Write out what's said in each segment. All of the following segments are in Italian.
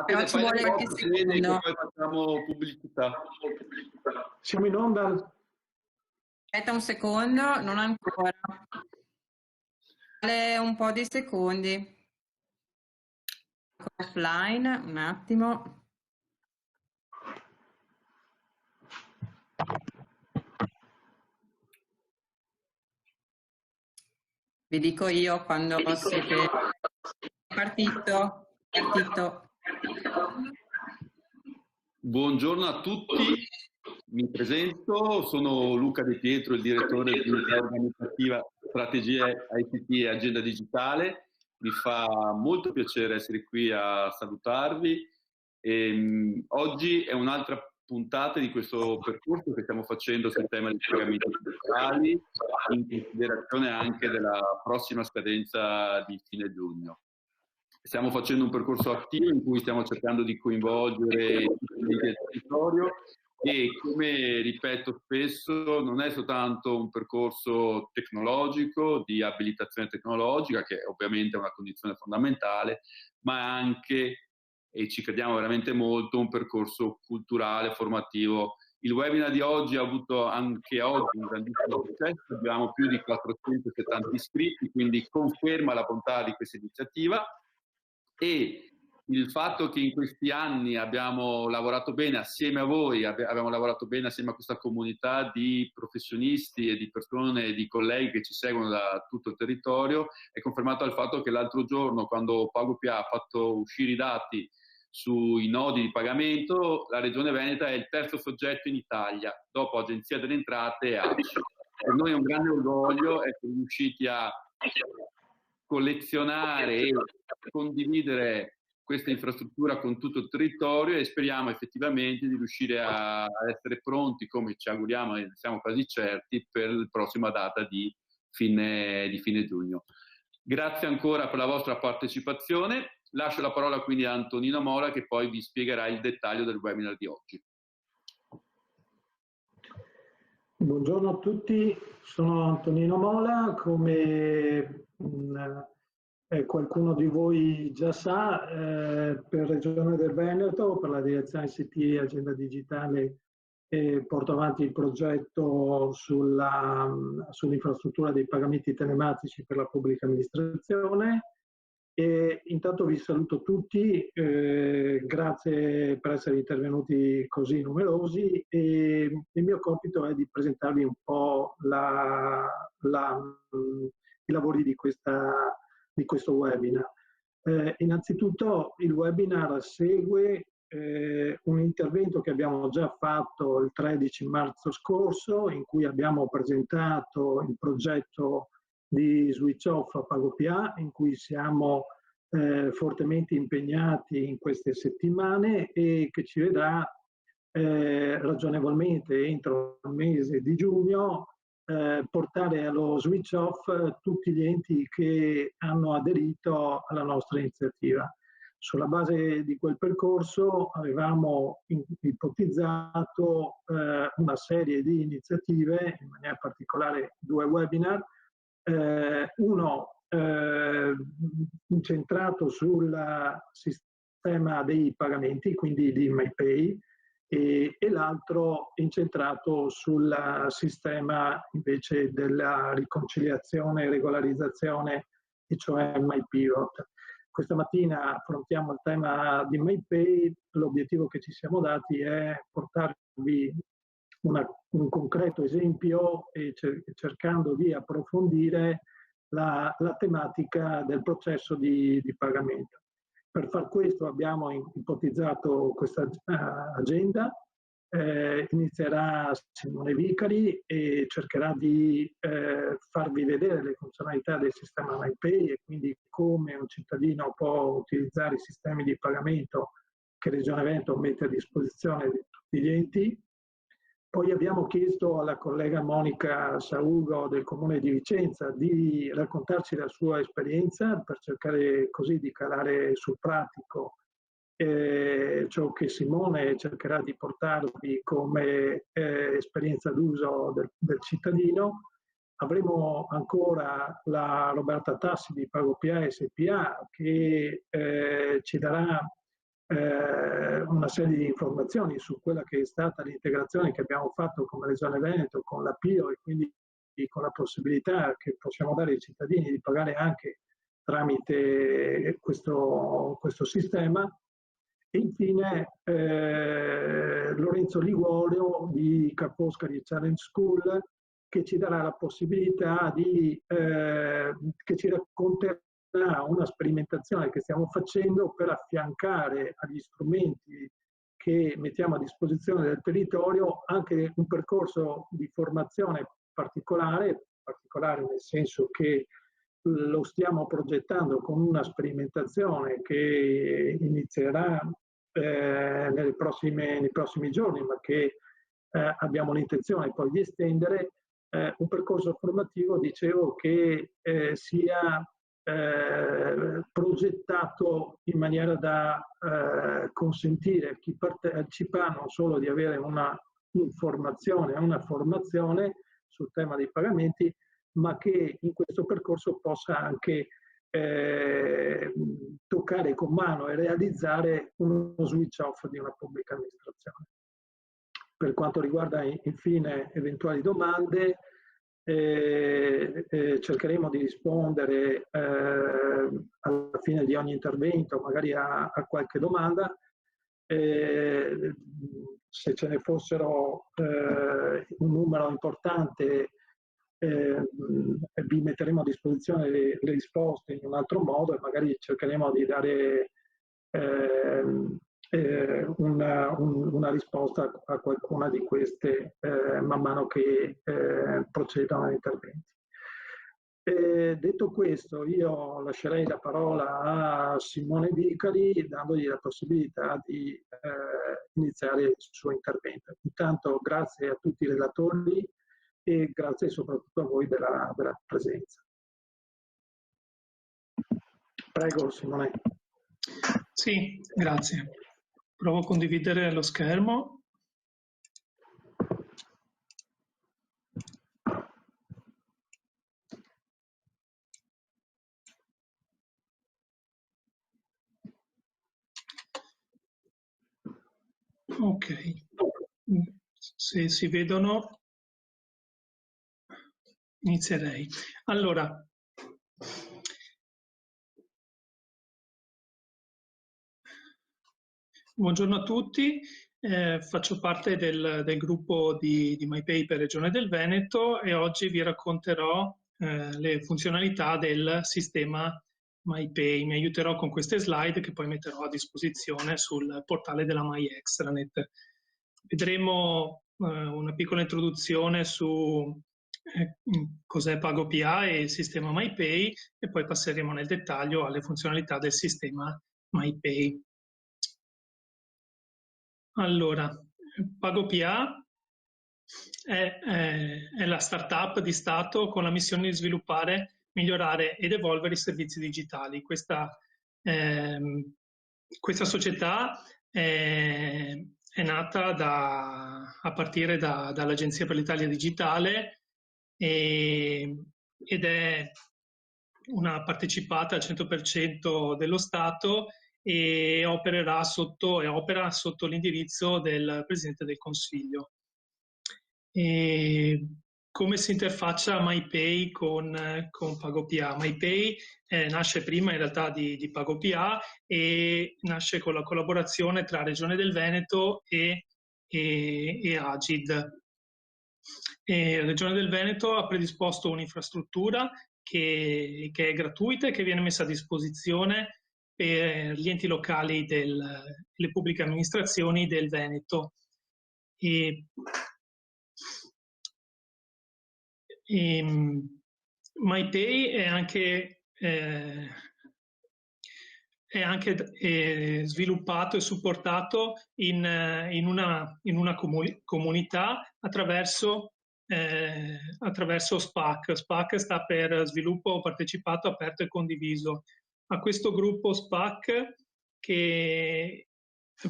Però ci vuole qualche secondo. Poi facciamo pubblicità. Siamo in onda? Aspetta un secondo, non ancora. Vale un po' di secondi. Offline, un attimo. Vi dico io quando siete partito. Buongiorno a tutti, mi presento, sono Luca De Pietro, il direttore di unità organizzativa Strategie ICT e Agenda Digitale. Mi fa molto piacere essere qui a salutarvi. Oggi è un'altra puntata di questo percorso che stiamo facendo sul tema dei pagamenti digitali, in considerazione anche della prossima scadenza di fine giugno. Stiamo facendo un percorso attivo in cui stiamo cercando di coinvolgere tutti il territorio e, come ripeto spesso, non è soltanto un percorso tecnologico, di abilitazione tecnologica, che ovviamente è una condizione fondamentale, ma anche, e ci crediamo veramente molto, un percorso culturale, formativo. Il webinar di oggi ha avuto anche oggi un grandissimo successo, abbiamo più di 470 iscritti, quindi conferma la bontà di questa iniziativa. E il fatto che in questi anni abbiamo lavorato bene assieme a voi, abbiamo lavorato bene assieme a questa comunità di professionisti e di persone e di colleghi che ci seguono da tutto il territorio, è confermato dal fatto che l'altro giorno, quando PagoPA ha fatto uscire i dati sui nodi di pagamento, la Regione Veneto è il terzo soggetto in Italia, dopo Agenzia delle Entrate e ACI. Per noi è un grande orgoglio essere riusciti a collezionare e condividere questa infrastruttura con tutto il territorio e speriamo effettivamente di riuscire a essere pronti, come ci auguriamo e siamo quasi certi, per la prossima data di fine giugno. Grazie ancora per la vostra partecipazione. Lascio la parola quindi a Antonino Mola, che poi vi spiegherà il dettaglio del webinar di oggi. Buongiorno a tutti, sono Antonino Mola. Come qualcuno di voi già sa, per Regione del Veneto, per la direzione ICT e Agenda Digitale, porto avanti il progetto sull'infrastruttura dei pagamenti telematici per la pubblica amministrazione. E intanto vi saluto tutti, grazie per essere intervenuti così numerosi, e il mio compito è di presentarvi un po' i lavori di questo webinar. Innanzitutto il webinar segue un intervento che abbiamo già fatto il 13 marzo scorso, in cui abbiamo presentato il progetto di switch off a PagoPA, in cui siamo fortemente impegnati in queste settimane e che ci vedrà ragionevolmente entro il mese di giugno portare allo switch off tutti gli enti che hanno aderito alla nostra iniziativa. Sulla base di quel percorso avevamo ipotizzato una serie di iniziative, in maniera particolare 2 webinar, uno incentrato sul sistema dei pagamenti, quindi di MyPay, e l'altro incentrato sul sistema invece della riconciliazione e regolarizzazione, e cioè MyPivot. Questa mattina affrontiamo il tema di MyPay. L'obiettivo che ci siamo dati è portarvi un concreto esempio e cercando di approfondire la tematica del processo di pagamento. Per far questo abbiamo ipotizzato questa agenda. Inizierà Simone Vicari e cercherà di farvi vedere le funzionalità del sistema MyPay e quindi come un cittadino può utilizzare i sistemi di pagamento che Regione Veneto mette a disposizione di tutti gli enti. Poi abbiamo chiesto alla collega Monica Saugo del Comune di Vicenza di raccontarci la sua esperienza per cercare così di calare sul pratico ciò che Simone cercherà di portarvi come esperienza d'uso del cittadino. Avremo ancora la Roberta Tassi di PagoPA SPA che ci darà una serie di informazioni su quella che è stata l'integrazione che abbiamo fatto come Regione Veneto con la PIO e quindi con la possibilità che possiamo dare ai cittadini di pagare anche tramite questo sistema. E infine Lorenzo Liguorio di Ca' Foscari Challenge School, che ci darà la possibilità che ci racconterà una sperimentazione che stiamo facendo per affiancare agli strumenti che mettiamo a disposizione del territorio anche un percorso di formazione particolare nel senso che lo stiamo progettando con una sperimentazione che inizierà nei prossimi giorni, ma che abbiamo l'intenzione poi di estendere, un percorso formativo, dicevo, che sia progettato in maniera da consentire a chi partecipa non solo di avere una informazione, una formazione sul tema dei pagamenti, ma che in questo percorso possa anche toccare con mano e realizzare uno switch off di una pubblica amministrazione. Per quanto riguarda infine eventuali domande, cercheremo di rispondere alla fine di ogni intervento, magari a qualche domanda. Se ce ne fossero un numero importante, vi metteremo a disposizione le risposte in un altro modo e magari cercheremo di dare una risposta a qualcuna di queste man mano che procedono gli interventi. Detto questo, io lascerei la parola a Simone Vicari, dandogli la possibilità di iniziare il suo intervento. Intanto grazie a tutti i relatori e grazie soprattutto a voi della presenza. Prego Simone. Sì, grazie. Provo a condividere lo schermo. Ok, se si vedono inizierei. Allora, buongiorno a tutti, faccio parte del gruppo di MyPay per Regione del Veneto e oggi vi racconterò le funzionalità del sistema MyPay. Mi aiuterò con queste slide che poi metterò a disposizione sul portale della MyExtranet. Vedremo una piccola introduzione su cos'è PagoPA e il sistema MyPay e poi passeremo nel dettaglio alle funzionalità del sistema MyPay. Allora, PagoPA è la startup di Stato con la missione di sviluppare, migliorare ed evolvere i servizi digitali. Questa società è nata a partire dall'Agenzia per l'Italia Digitale ed è una partecipata al 100% dello Stato e opera sotto l'indirizzo del Presidente del Consiglio. Come si interfaccia MyPay con PagoPA? MyPay nasce prima in realtà di PagoPA e nasce con la collaborazione tra Regione del Veneto e Agid. Regione del Veneto ha predisposto un'infrastruttura che è gratuita e che viene messa a disposizione per gli enti locali le pubbliche amministrazioni del Veneto. MyPay è anche sviluppato e supportato in una comunità attraverso SPAC. SPAC sta per Sviluppo Partecipato, Aperto e Condiviso. A questo gruppo SPAC che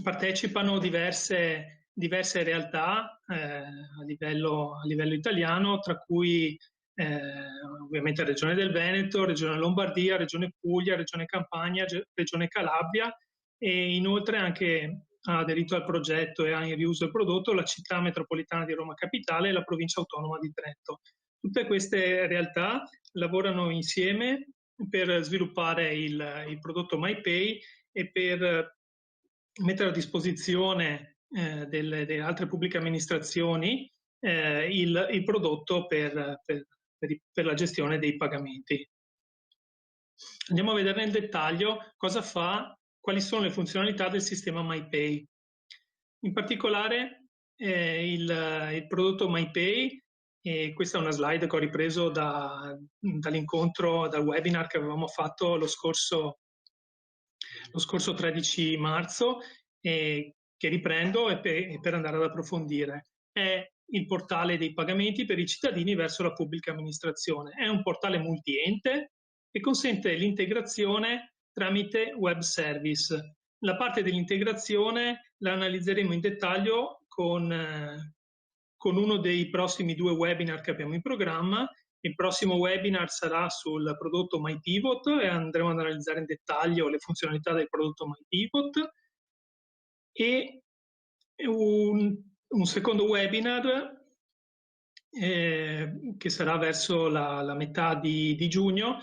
partecipano diverse realtà a livello italiano, tra cui ovviamente Regione del Veneto, Regione Lombardia, Regione Puglia, Regione Campania, Regione Calabria e inoltre anche ha aderito al progetto e ha in riuso il prodotto la città metropolitana di Roma Capitale e la provincia autonoma di Trento. Tutte queste realtà lavorano insieme per sviluppare il prodotto MyPay e per mettere a disposizione delle altre pubbliche amministrazioni il prodotto per la gestione dei pagamenti. Andiamo a vedere nel dettaglio cosa fa, quali sono le funzionalità del sistema MyPay. In particolare il prodotto MyPay, e questa è una slide che ho ripreso dall'incontro, dal webinar che avevamo fatto lo scorso 13 marzo, che riprendo per andare ad approfondire. È il portale dei pagamenti per i cittadini verso la pubblica amministrazione. È un portale multiente e consente l'integrazione tramite web service. La parte dell'integrazione la analizzeremo in dettaglio con uno dei prossimi 2 webinar che abbiamo in programma. Il prossimo webinar sarà sul prodotto MyPivot e andremo ad analizzare in dettaglio le funzionalità del prodotto MyPivot. E un secondo webinar che sarà verso la metà di giugno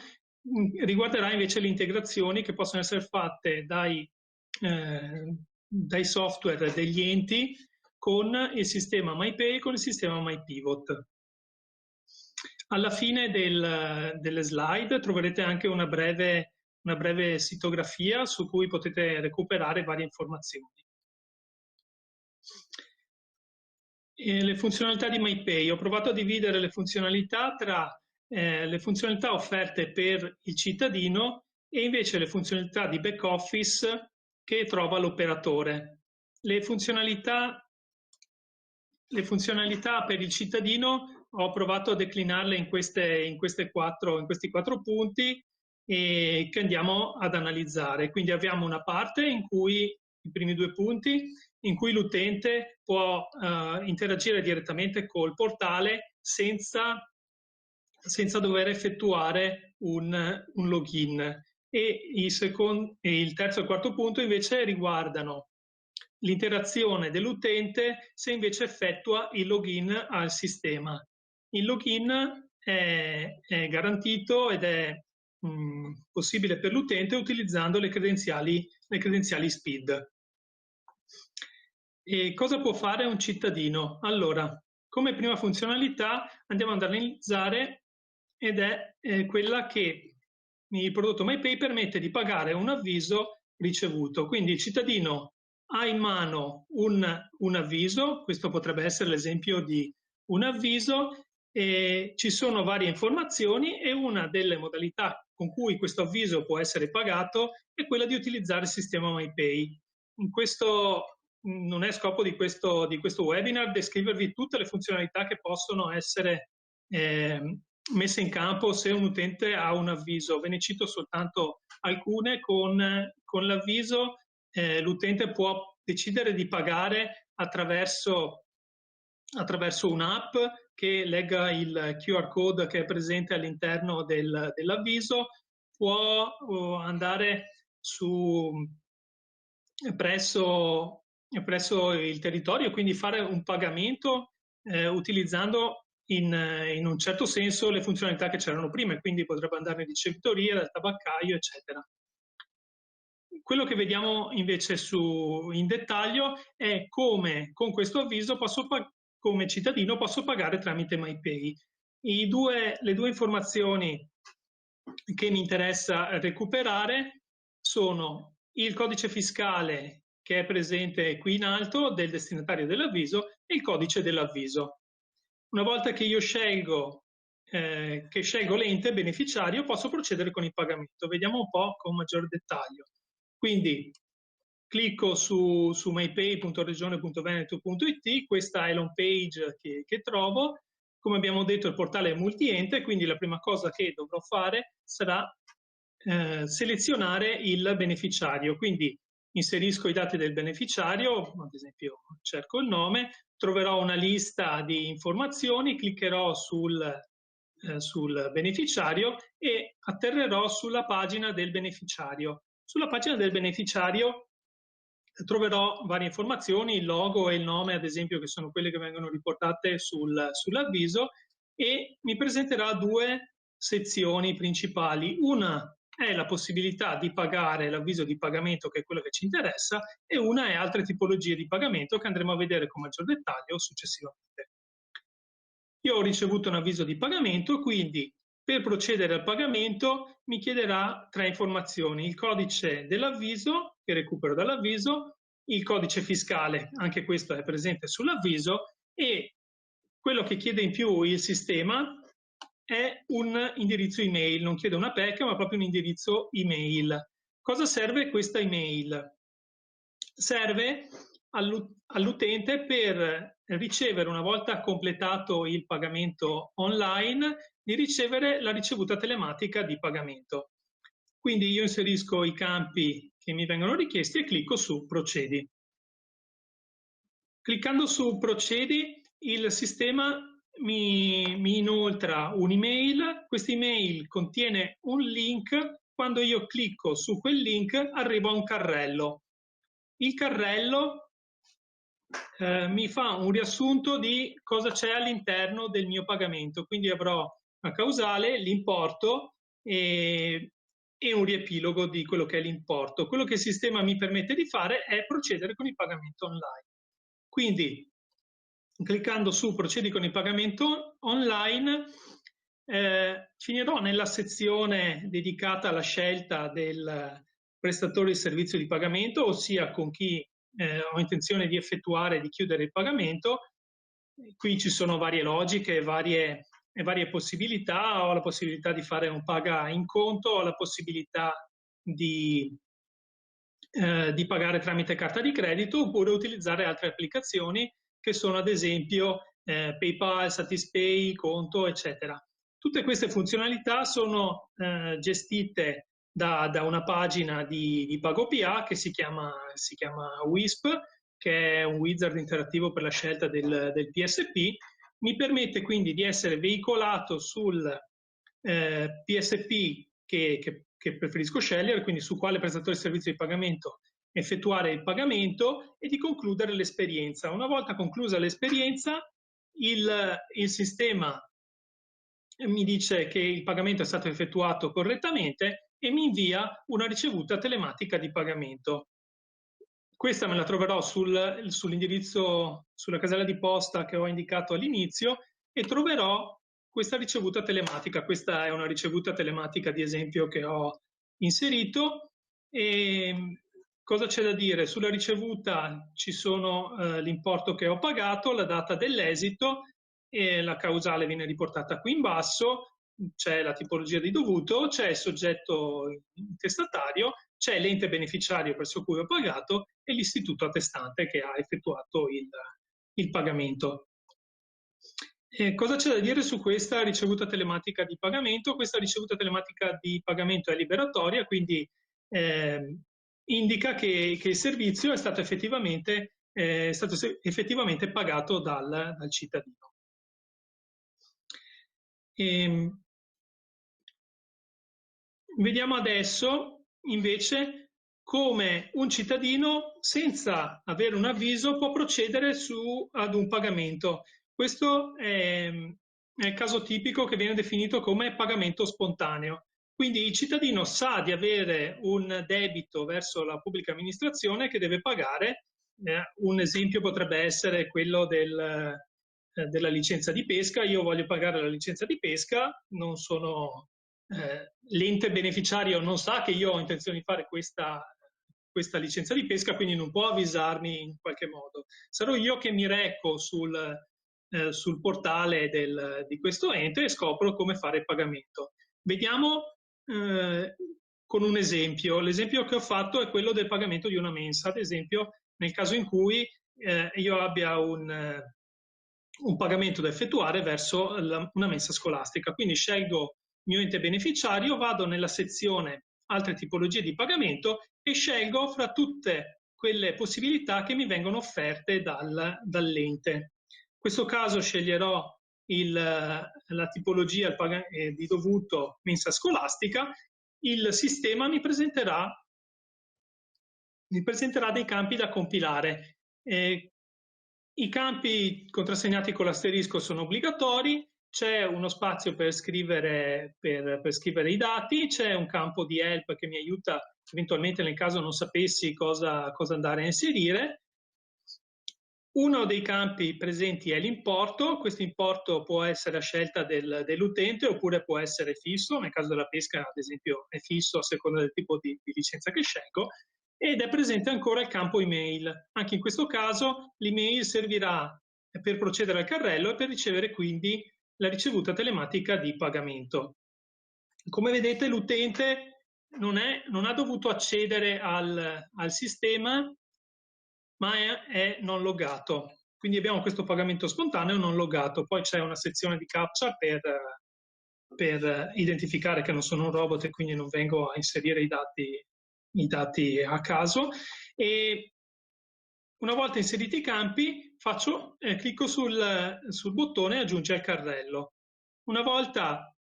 riguarderà invece le integrazioni che possono essere fatte dai software degli enti con il sistema MyPay e con il sistema MyPivot. Alla fine delle slide troverete anche una breve sitografia su cui potete recuperare varie informazioni. E le funzionalità di MyPay. Ho provato a dividere le funzionalità tra le funzionalità offerte per il cittadino e invece le funzionalità di back office che trova l'operatore. Le funzionalità per il cittadino ho provato a declinarle in questi 4 punti che andiamo ad analizzare. Quindi abbiamo una parte in cui, i primi 2 punti, in cui l'utente può interagire direttamente col portale senza dover effettuare un login. E il terzo e il quarto punto invece riguardano l'interazione dell'utente se invece effettua il login al sistema. Il login è garantito ed è possibile per l'utente utilizzando le credenziali SPID. E cosa può fare un cittadino? Allora, come prima funzionalità andiamo ad analizzare ed è quella che il prodotto MyPay permette di pagare un avviso ricevuto. Quindi il cittadino ha in mano un avviso, questo potrebbe essere l'esempio di un avviso, e ci sono varie informazioni e una delle modalità con cui questo avviso può essere pagato è quella di utilizzare il sistema MyPay. Non è scopo di questo webinar descrivervi tutte le funzionalità che possono essere messe in campo se un utente ha un avviso. Ve ne cito soltanto alcune. Con l'avviso l'utente può decidere di pagare attraverso un'app che legga il QR code che è presente all'interno dell'avviso, può andare presso il territorio, quindi fare un pagamento utilizzando in un certo senso le funzionalità che c'erano prima, e quindi potrebbe andare in ricevitoria, dal tabaccaio, eccetera. Quello che vediamo invece in dettaglio è come con questo avviso come cittadino posso pagare tramite MyPay. Le due informazioni che mi interessa recuperare sono il codice fiscale che è presente qui in alto del destinatario dell'avviso e il codice dell'avviso. Una volta che io scelgo l'ente beneficiario, posso procedere con il pagamento. Vediamo un po' con maggior dettaglio. Quindi clicco su mypay.regione.veneto.it, questa è l'home page che trovo. Come abbiamo detto, il portale è multiente, quindi la prima cosa che dovrò fare sarà selezionare il beneficiario. Quindi inserisco i dati del beneficiario, ad esempio cerco il nome, troverò una lista di informazioni, cliccherò sul beneficiario e atterrerò sulla pagina del beneficiario. Sulla pagina del beneficiario troverò varie informazioni, il logo e il nome ad esempio, che sono quelle che vengono riportate sull'avviso, e mi presenterà due sezioni principali. Una è la possibilità di pagare, l'avviso di pagamento, che è quello che ci interessa, e una è altre tipologie di pagamento che andremo a vedere con maggior dettaglio successivamente. Io ho ricevuto un avviso di pagamento, quindi per procedere al pagamento mi chiederà 3 informazioni: il codice dell'avviso, che recupero dall'avviso, il codice fiscale, anche questo è presente sull'avviso, e quello che chiede in più il sistema è un indirizzo email, non chiede una PEC ma proprio un indirizzo email. Cosa serve questa email? Serve all'utente per ricevere, una volta completato il pagamento online, di ricevere la ricevuta telematica di pagamento. Quindi io inserisco i campi che mi vengono richiesti e clicco su Procedi. Cliccando su Procedi, il sistema mi inoltra un'email. Questa email contiene un link. Quando io clicco su quel link arrivo a un carrello. Il carrello mi fa un riassunto di cosa c'è all'interno del mio pagamento, quindi avrò una causale, l'importo e un riepilogo di quello che è l'importo. Quello che il sistema mi permette di fare è procedere con il pagamento online. Quindi, cliccando su Procedi con il pagamento online, finirò nella sezione dedicata alla scelta del prestatore di servizio di pagamento, ossia con chi ho intenzione di effettuare e di chiudere il pagamento. Qui ci sono varie logiche e varie possibilità. Ho la possibilità di fare un paga in conto, ho la possibilità di pagare tramite carta di credito, oppure utilizzare altre applicazioni che sono ad esempio PayPal, Satispay, Conto, eccetera. Tutte queste funzionalità sono gestite da una pagina di PagoPA che si chiama WISP, che è un wizard interattivo per la scelta del PSP. Mi permette quindi di essere veicolato sul PSP che preferisco scegliere, quindi su quale prestatore di servizio di pagamento effettuare il pagamento, e di concludere l'esperienza. Una volta conclusa l'esperienza, il sistema mi dice che il pagamento è stato effettuato correttamente e mi invia una ricevuta telematica di pagamento. Questa me la troverò sull'indirizzo, sulla casella di posta che ho indicato all'inizio, e troverò questa ricevuta telematica. Questa è una ricevuta telematica di esempio che ho inserito. E cosa c'è da dire? Sulla ricevuta ci sono l'importo che ho pagato, la data dell'esito, e la causale viene riportata qui in basso. C'è la tipologia di dovuto, c'è il soggetto intestatario, c'è l'ente beneficiario presso cui ho pagato e l'istituto attestante che ha effettuato il pagamento. Cosa c'è da dire su questa ricevuta telematica di pagamento? Questa ricevuta telematica di pagamento è liberatoria, quindi indica che il servizio è stato effettivamente pagato dal cittadino. Vediamo adesso invece come un cittadino, senza avere un avviso, può procedere ad un pagamento. Questo è il caso tipico che viene definito come pagamento spontaneo. Quindi il cittadino sa di avere un debito verso la pubblica amministrazione che deve pagare. Un esempio potrebbe essere quello della licenza di pesca. Io voglio pagare la licenza di pesca, non sono... l'ente beneficiario non sa che io ho intenzione di fare questa licenza di pesca, quindi non può avvisarmi in qualche modo. Sarò io che mi reco sul portale di questo ente e scopro come fare il pagamento. Vediamo con un esempio. L'esempio che ho fatto è quello del pagamento di una mensa, ad esempio nel caso in cui io abbia un pagamento da effettuare verso una mensa scolastica. Quindi scelgo mio ente beneficiario, vado nella sezione altre tipologie di pagamento e scelgo fra tutte quelle possibilità che mi vengono offerte dall'ente. In questo caso sceglierò la tipologia di dovuto mensa scolastica. Il sistema mi presenterà mi presenterà dei campi da compilare. I campi contrassegnati con l'asterisco sono obbligatori, c'è uno spazio per scrivere i dati, c'è un campo di help che mi aiuta eventualmente nel caso non sapessi cosa andare a inserire. Uno dei campi presenti è l'importo. Questo importo può essere a scelta dell'utente oppure può essere fisso. Nel caso della pesca, ad esempio, è fisso a seconda del tipo di licenza che scelgo. Ed è presente ancora il campo email. Anche in questo caso l'email servirà per procedere al carrello e per ricevere quindi la ricevuta telematica di pagamento. Come vedete, l'utente non ha dovuto accedere al sistema, ma è non logato. Quindi abbiamo questo pagamento spontaneo non logato. Poi c'è una sezione di captcha per identificare che non sono un robot e quindi non vengo a inserire i dati a caso. E una volta inseriti i campi, clicco sul bottone aggiungi al carrello. Una volta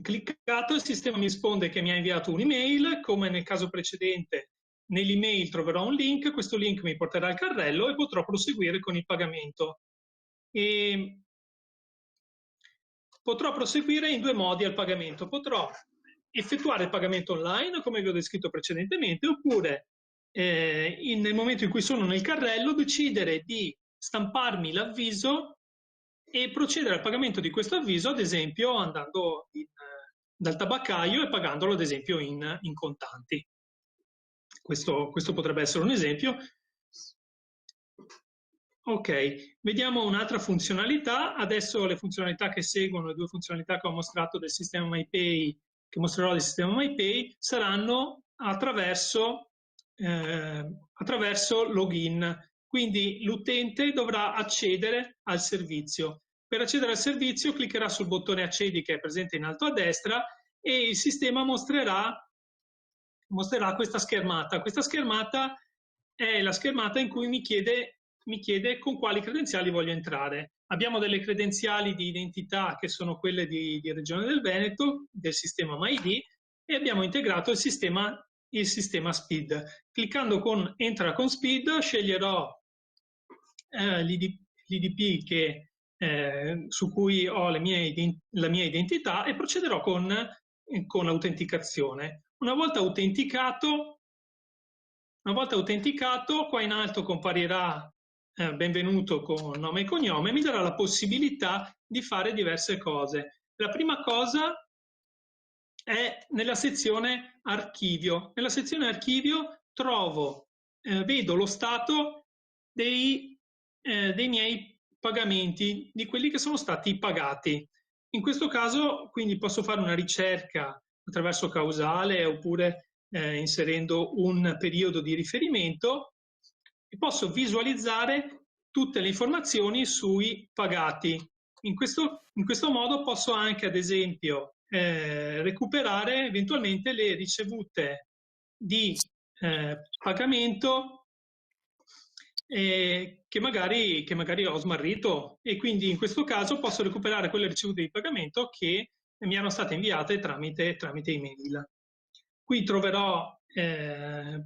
cliccato, il sistema mi risponde che mi ha inviato un'email. Come nel caso precedente, nell'email troverò un link, questo link mi porterà al carrello e potrò proseguire con il pagamento. E potrò proseguire in due modi al pagamento. Potrò effettuare il pagamento online, come vi ho descritto precedentemente, oppure nel momento in cui sono nel carrello decidere di stamparmi l'avviso e procedere al pagamento di questo avviso, ad esempio andando dal tabaccaio e pagandolo ad esempio in contanti. Questo potrebbe essere un esempio. Ok, vediamo un'altra funzionalità. Adesso le funzionalità che seguono, le due funzionalità che ho mostrato del sistema MyPay, che mostrerò del sistema MyPay, saranno attraverso login. Quindi l'utente dovrà accedere al servizio. Per accedere al servizio cliccherà sul bottone accedi che è presente in alto a destra e il sistema mostrerà questa schermata. Questa schermata è la schermata in cui mi chiede con quali credenziali voglio entrare. Abbiamo delle credenziali di identità che sono quelle di Regione del Veneto, del sistema MyID, e abbiamo integrato il sistema SPID. Cliccando con Entra con SPID sceglierò l'IDP su cui ho la mia identità e procederò con l'autenticazione. Una volta autenticato, qua in alto comparirà benvenuto con nome e cognome, mi darà la possibilità di fare diverse cose. La prima cosa è nella sezione archivio. Nella sezione archivio vedo lo stato dei miei pagamenti, di quelli che sono stati pagati. In questo caso quindi posso fare una ricerca attraverso causale oppure inserendo un periodo di riferimento e posso visualizzare tutte le informazioni sui pagati. In questo modo posso anche, ad esempio, recuperare eventualmente le ricevute di pagamento che magari ho smarrito, e quindi in questo caso posso recuperare quelle ricevute di pagamento che mi erano state inviate tramite email. Qui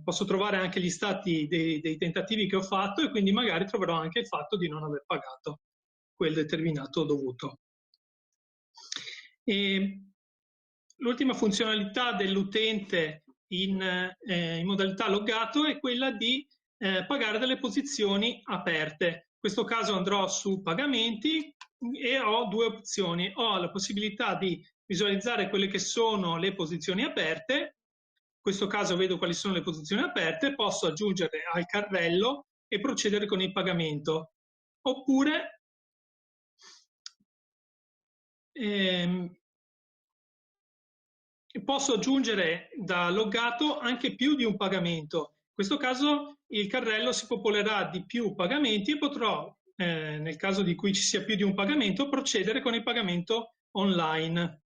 posso trovare anche gli stati dei tentativi che ho fatto e quindi magari troverò anche il fatto di non aver pagato quel determinato dovuto. L'ultima funzionalità dell'utente in modalità logato è quella di pagare delle posizioni aperte. In questo caso andrò su pagamenti e ho due opzioni. Ho la possibilità di visualizzare quelle che sono le posizioni aperte. In questo caso vedo quali sono le posizioni aperte, posso aggiungere al carrello e procedere con il pagamento. Oppure posso aggiungere da logato anche più di un pagamento. In questo caso il carrello si popolerà di più pagamenti e potrò, nel caso di cui ci sia più di un pagamento, procedere con il pagamento online.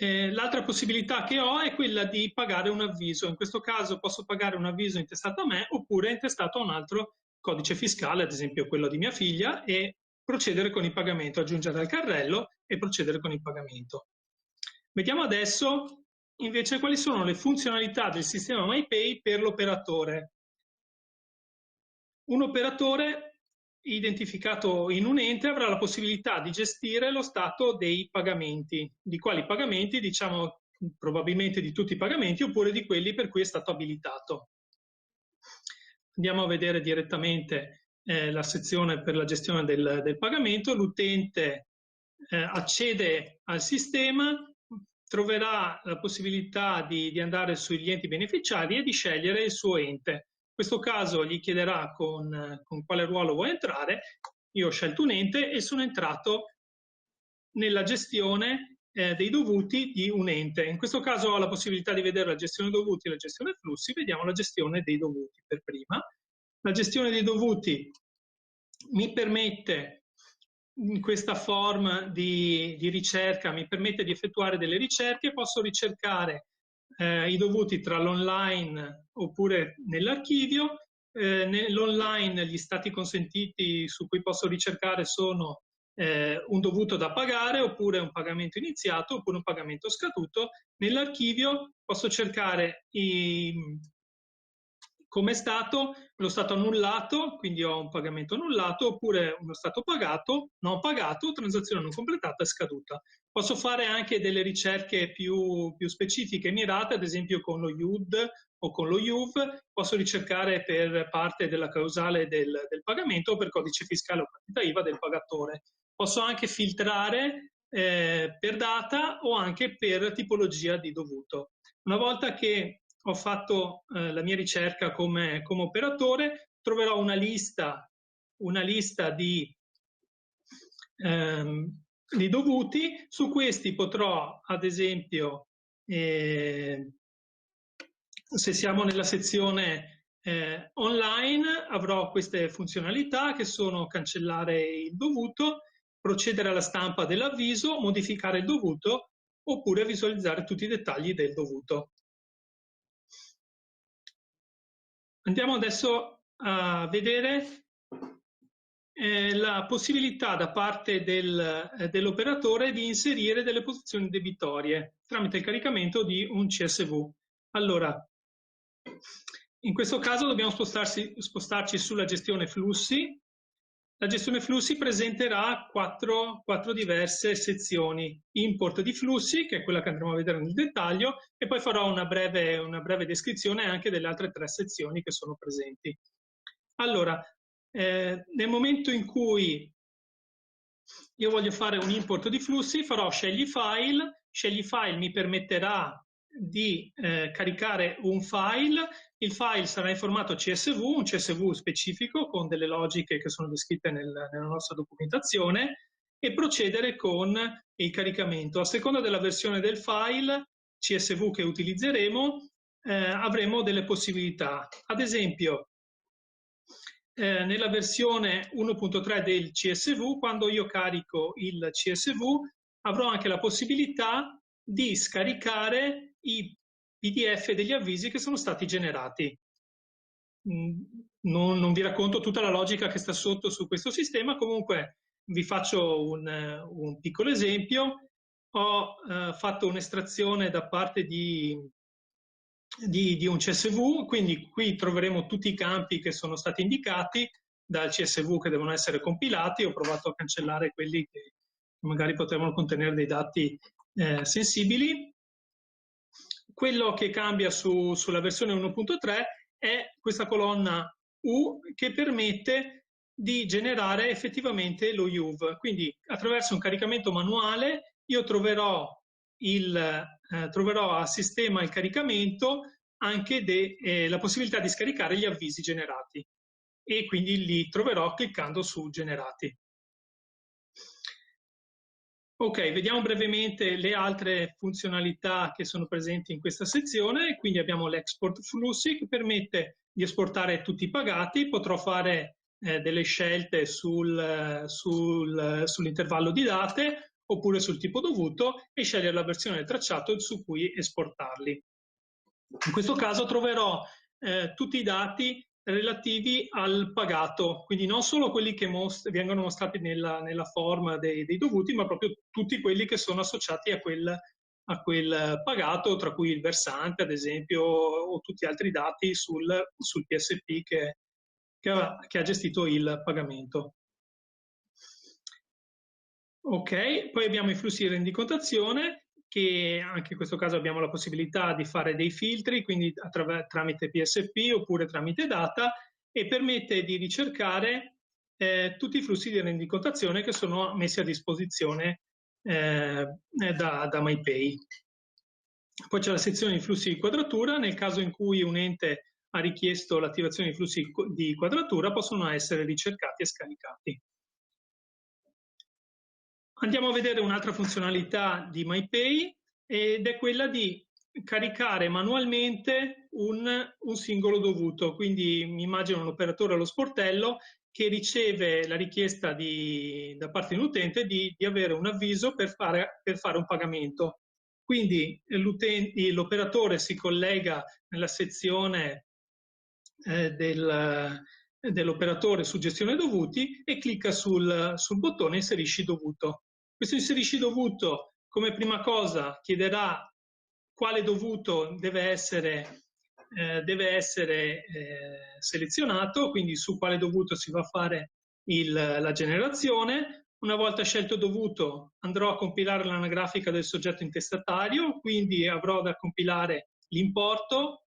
L'altra possibilità che ho è quella di pagare un avviso. In questo caso posso pagare un avviso intestato a me oppure intestato a un altro codice fiscale, ad esempio quello di mia figlia, e procedere con il pagamento, aggiungere al carrello e procedere con il pagamento. Vediamo adesso invece quali sono le funzionalità del sistema MyPay per l'operatore. Un operatore identificato in un ente avrà la possibilità di gestire lo stato dei pagamenti. Di quali pagamenti? Diciamo probabilmente di tutti i pagamenti oppure di quelli per cui è stato abilitato. Andiamo a vedere direttamente la sezione per la gestione del pagamento. L'utente accede al sistema, troverà la possibilità di andare sugli enti beneficiari e di scegliere il suo ente. In questo caso gli chiederà con quale ruolo vuoi entrare. Io ho scelto un ente e sono entrato nella gestione dei dovuti di un ente. In questo caso ho la possibilità di vedere la gestione dovuti e la gestione flussi. Vediamo la gestione dei dovuti per prima. La gestione dei dovuti mi permette, in questa form di ricerca, mi permette di effettuare delle ricerche. Posso ricercare i dovuti tra l'online oppure nell'archivio. Nell'online gli stati consentiti su cui posso ricercare sono un dovuto da pagare oppure un pagamento iniziato oppure un pagamento scaduto. Nell'archivio posso cercare come stato lo stato annullato, quindi ho un pagamento annullato, oppure uno stato pagato, non pagato, transazione non completata e scaduta. Posso fare anche delle ricerche più specifiche e mirate, ad esempio con lo IUD o con lo IUV, posso ricercare per parte della causale del pagamento o per codice fiscale o partita IVA del pagatore. Posso anche filtrare per data o anche per tipologia di dovuto. Una volta che ho fatto la mia ricerca come operatore, troverò una lista di dovuti. Su questi potrò, ad esempio, se siamo nella sezione online, avrò queste funzionalità che sono cancellare il dovuto, procedere alla stampa dell'avviso, modificare il dovuto oppure visualizzare tutti i dettagli del dovuto. Andiamo adesso a vedere la possibilità da parte dell'operatore di inserire delle posizioni debitorie tramite il caricamento di un CSV. Allora, in questo caso dobbiamo spostarci sulla gestione flussi. La gestione flussi presenterà quattro diverse sezioni. Import di flussi, che è quella che andremo a vedere nel dettaglio, e poi farò una breve descrizione anche delle altre 3 sezioni che sono presenti. Allora, nel momento in cui io voglio fare un import di flussi, farò scegli file. Scegli file mi permetterà di caricare un file. Il file sarà in formato CSV, un CSV specifico con delle logiche che sono descritte nella nostra documentazione, e procedere con il caricamento. A seconda della versione del file CSV che utilizzeremo, avremo delle possibilità. Ad esempio, nella versione 1.3 del CSV, quando io carico il CSV, avrò anche la possibilità di scaricare i PDF degli avvisi che sono stati generati. Non vi racconto tutta la logica che sta sotto su questo sistema, comunque vi faccio un piccolo esempio. Ho fatto un'estrazione da parte di un CSV, quindi qui troveremo tutti i campi che sono stati indicati dal CSV che devono essere compilati. Ho provato a cancellare quelli che magari potevano contenere dei dati sensibili. Quello che cambia sulla versione 1.3 è questa colonna U che permette di generare effettivamente lo IUV. Quindi attraverso un caricamento manuale io troverò a sistema il caricamento anche la possibilità di scaricare gli avvisi generati, e quindi li troverò cliccando su generati. Ok, vediamo brevemente le altre funzionalità che sono presenti in questa sezione. Quindi abbiamo l'export flussi che permette di esportare tutti i pagati. Potrò fare delle scelte sull'intervallo di date oppure sul tipo dovuto e scegliere la versione del tracciato su cui esportarli. In questo caso troverò tutti i dati relativi al pagato, quindi non solo quelli che vengono mostrati nella forma dei dovuti, ma proprio tutti quelli che sono associati a a quel pagato, tra cui il versante, ad esempio, o tutti gli altri dati sul PSP che ha gestito il pagamento. Ok, poi abbiamo i flussi di rendicontazione, che anche in questo caso abbiamo la possibilità di fare dei filtri, quindi tramite PSP oppure tramite data, e permette di ricercare tutti i flussi di rendicontazione che sono messi a disposizione da MyPay. Poi c'è la sezione di flussi di quadratura. Nel caso in cui un ente ha richiesto l'attivazione di flussi di quadratura, possono essere ricercati e scaricati. Andiamo a vedere un'altra funzionalità di MyPay, ed è quella di caricare manualmente un singolo dovuto. Quindi mi immagino un operatore allo sportello che riceve la richiesta da parte di un utente di avere un avviso per fare un pagamento. Quindi l'operatore si collega nella sezione dell'operatore su gestione dovuti e clicca sul bottone inserisci dovuto. Questo inserisci dovuto, come prima cosa, chiederà quale dovuto deve essere selezionato, quindi su quale dovuto si va a fare la generazione. Una volta scelto dovuto, andrò a compilare l'anagrafica del soggetto intestatario, quindi avrò da compilare l'importo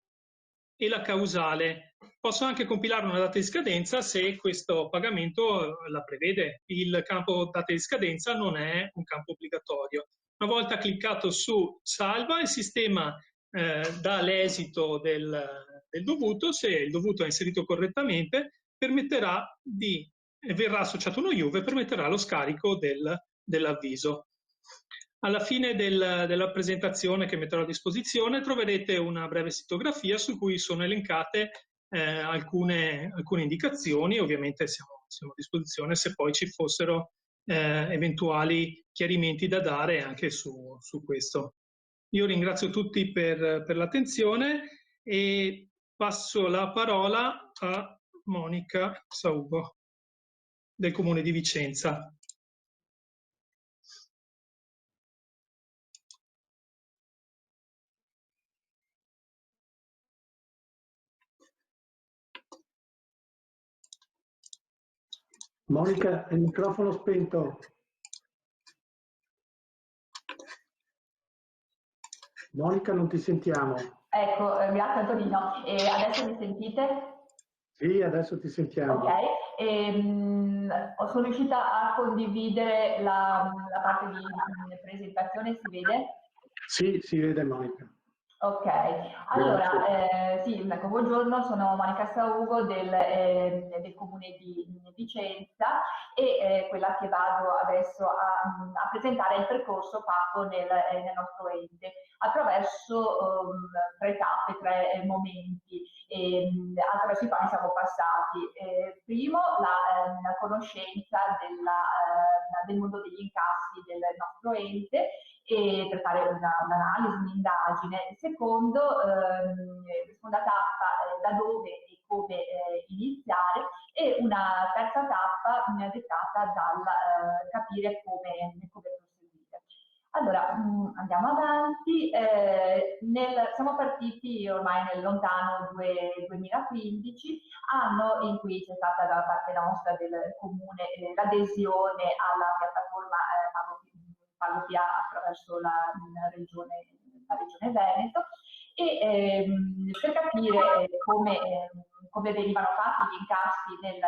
e la causale. Posso anche compilare una data di scadenza se questo pagamento la prevede. Il campo data di scadenza non è un campo obbligatorio. Una volta cliccato su salva, il sistema dà l'esito del dovuto. Se il dovuto è inserito correttamente, verrà associato uno IUV e permetterà lo scarico dell'avviso. Alla fine della presentazione che metterò a disposizione troverete una breve sitografia su cui sono elencate alcune indicazioni. Ovviamente siamo a disposizione se poi ci fossero eventuali chiarimenti da dare anche su questo. Io ringrazio tutti per l'attenzione e passo la parola a Monica Saugo del Comune di Vicenza. Monica, il microfono spento. Monica, non ti sentiamo. Ecco, grazie Antonino. E adesso mi sentite? Sì, adesso ti sentiamo. Ok, sono riuscita a condividere la parte di presentazione, si vede? Sì, si vede Monica. Ok, allora, sì, ecco, buongiorno, sono Monica Saugo del Comune di Vicenza e quella che vado adesso a presentare il percorso fatto nel nostro ente attraverso 3 tappe, 3 momenti attraverso i quali siamo passati. Primo, la conoscenza del mondo degli incassi del nostro ente e per fare un'analisi, un'indagine. Secondo, seconda tappa, da dove e come iniziare, e una terza tappa dettata dal capire come proseguire. Allora, andiamo avanti. Siamo partiti ormai nel lontano 2015, anno in cui c'è stata da parte nostra del Comune l'adesione alla piattaforma PagoPA attraverso la regione Veneto, e per capire come venivano fatti gli incassi nel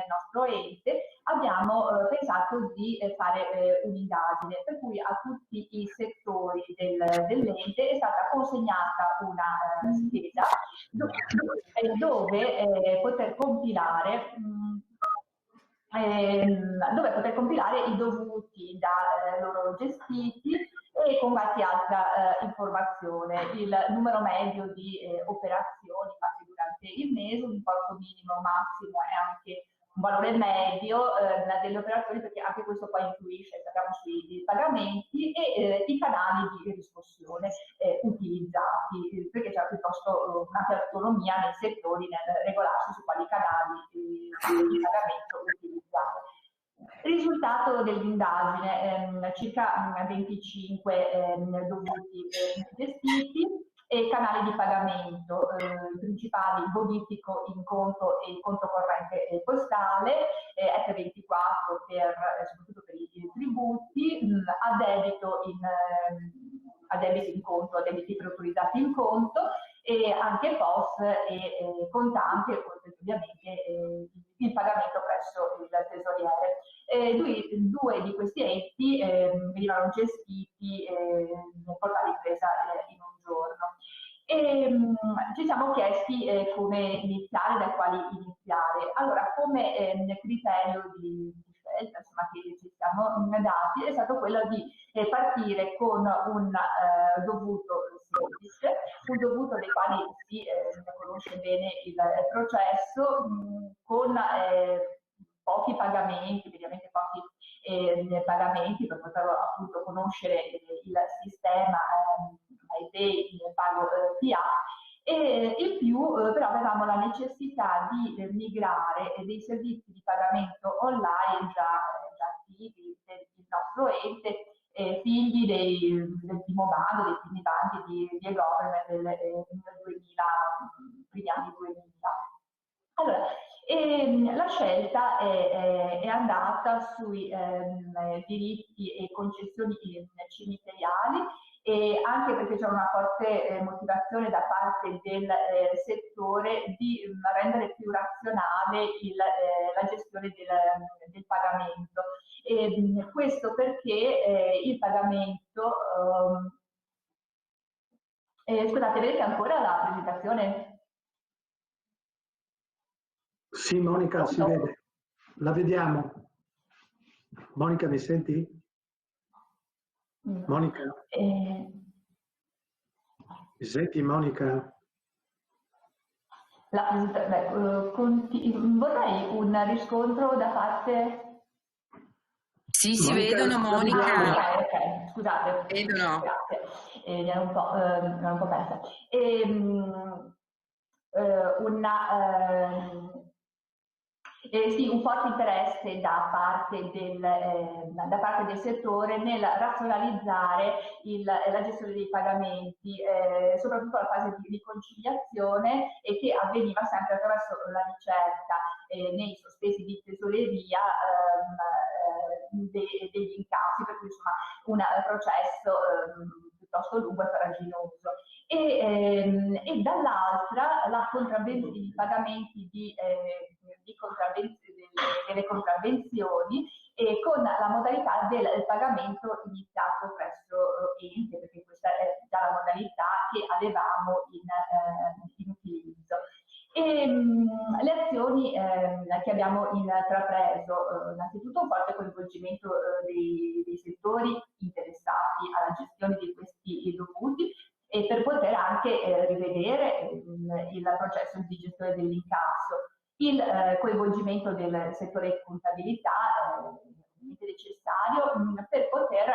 nostro ente abbiamo pensato di fare un'indagine, per cui a tutti i settori dell'ente è stata consegnata una scheda dove poter compilare i dovuti da loro gestiti e con qualche altra informazione, il numero medio di operazioni fatte durante il mese, un importo minimo massimo e anche un valore medio delle operazioni, perché anche questo poi influisce, sappiamo, sui pagamenti, e i canali di riscossione utilizzati, perché c'è piuttosto un'ampia autonomia nei settori nel regolarsi su quali canali di pagamento utilizzare. risultato dell'indagine, circa 25 dovuti gestiti e canali di pagamento, i principali bonifico in conto e conto corrente postale, F24 soprattutto per i tributi, a debito in conto, a debiti preautorizzati in conto, e anche POS e contante, oltre ovviamente il pagamento presso il tesoriere. Due di questi enti venivano gestiti nel portale impresa in un giorno. Ci siamo chiesti come iniziare, da quali iniziare. Allora, come criterio di scelta, insomma, che ci siamo dati, è stato quello di partire con un dovuto semplice, un dovuto dei quali si conosce bene il processo, con pochi pagamenti, mediamente pochi pagamenti, per poter appunto conoscere il sistema MyPay, il pago PA. E in più però avevamo la necessità di migrare dei servizi di pagamento online già attivi del nostro ente, figli del primo bando, dei primi bandi di e-government del 2000, primi anni 2000. Allora, la scelta è andata sui diritti e concessioni cimiteriali, e anche perché c'è una forte motivazione da parte del settore di rendere più razionale la gestione del pagamento. Questo perché il pagamento... scusate, vedete ancora la presentazione? Sì, Monica, si vede. La vediamo. Monica, mi senti? Monica? Mi senti, Monica? Vorrei un riscontro da parte... Sì, si vedono, Monica. Ok, scusate. Vedono. Grazie, ero un po' persa. Sì, un forte interesse da parte del settore nel razionalizzare la gestione dei pagamenti, soprattutto la fase di riconciliazione, e che avveniva sempre attraverso la ricerca nei sospesi di tesoreria degli incassi, per cui insomma un processo piuttosto lungo e farraginoso. E dall'altra la contravvenzione di pagamenti delle contravvenzioni, con la modalità del pagamento iniziato presso ente, perché questa è già la modalità che avevamo in utilizzo. Le azioni che abbiamo intrapreso, innanzitutto un forte coinvolgimento dei settori interessati alla gestione di questi dovuti, e per poter anche rivedere il processo di gestione dell'incasso. Il coinvolgimento del settore contabilità è necessario per poter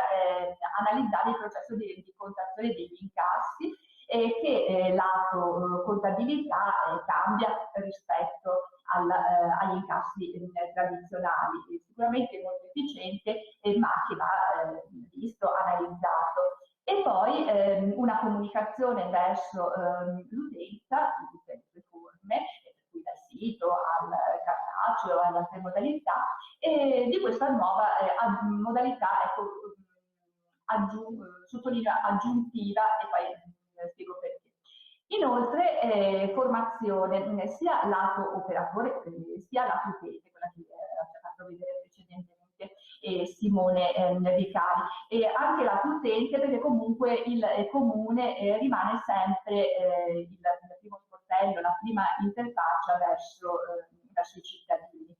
analizzare il processo di rendicontazione degli incassi, che lato contabilità cambia rispetto agli incassi tradizionali. Sicuramente molto efficiente, ma che va visto, analizzato. E poi una comunicazione verso l'utenza in tutte le sue forme, per cui dal sito al cartaceo, alle altre modalità, e di questa nuova modalità, ecco, sottolineo aggiuntiva, e poi spiego perché. Inoltre formazione sia lato operatore sia lato utente, quella che ci ha fatto vedere precedentemente Simone Vicari, e anche lato utente, perché comunque il comune rimane sempre il primo sportello, la prima interfaccia verso i cittadini.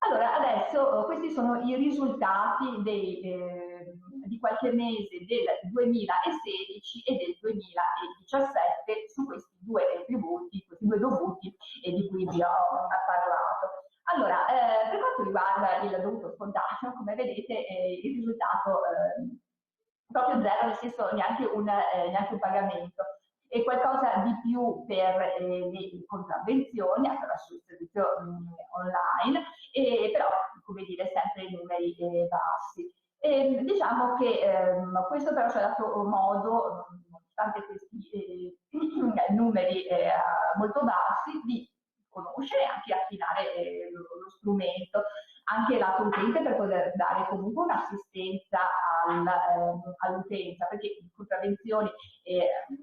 Allora, adesso questi sono i risultati di qualche mese del 2016 e del 2017 su questi due tributi, questi due dovuti di cui vi ho parlato. Allora, per quanto riguarda il dovuto spontaneo, come vedete, il risultato proprio zero, nel senso neanche un pagamento, e qualcosa di più per le contravvenzioni attraverso il servizio online, però, come dire, sempre numeri bassi. E diciamo che questo però ci ha dato modo, nonostante questi numeri molto bassi, di conoscere e anche affinare lo strumento, anche lato utente, per poter dare comunque un'assistenza all'utenza, perché le contravvenzioni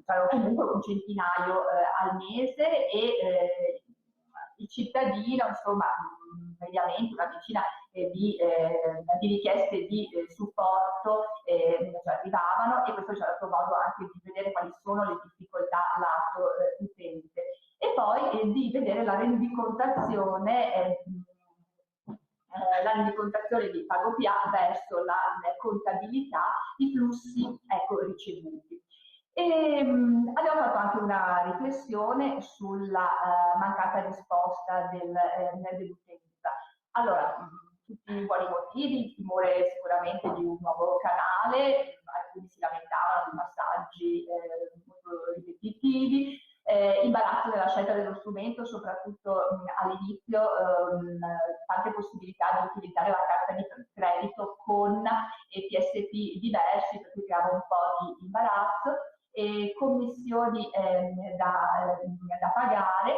saranno comunque un centinaio al mese e il cittadino, insomma, mediamente una decina di richieste di supporto ci arrivavano, e questo ci ha dato modo anche di vedere quali sono le difficoltà lato utente, e poi di vedere la rendicontazione di pago PA verso la contabilità, i flussi ricevuti. E abbiamo fatto anche una riflessione sulla mancata risposta dell'utenza. Allora, tutti i buoni motivi, il timore sicuramente di un nuovo canale, alcuni si lamentavano di passaggi molto ripetitivi, imbarazzo nella scelta dello strumento, soprattutto all'inizio, tante possibilità di utilizzare la carta di credito con PSP diversi, per cui creava un po' di imbarazzo, e commissioni da pagare,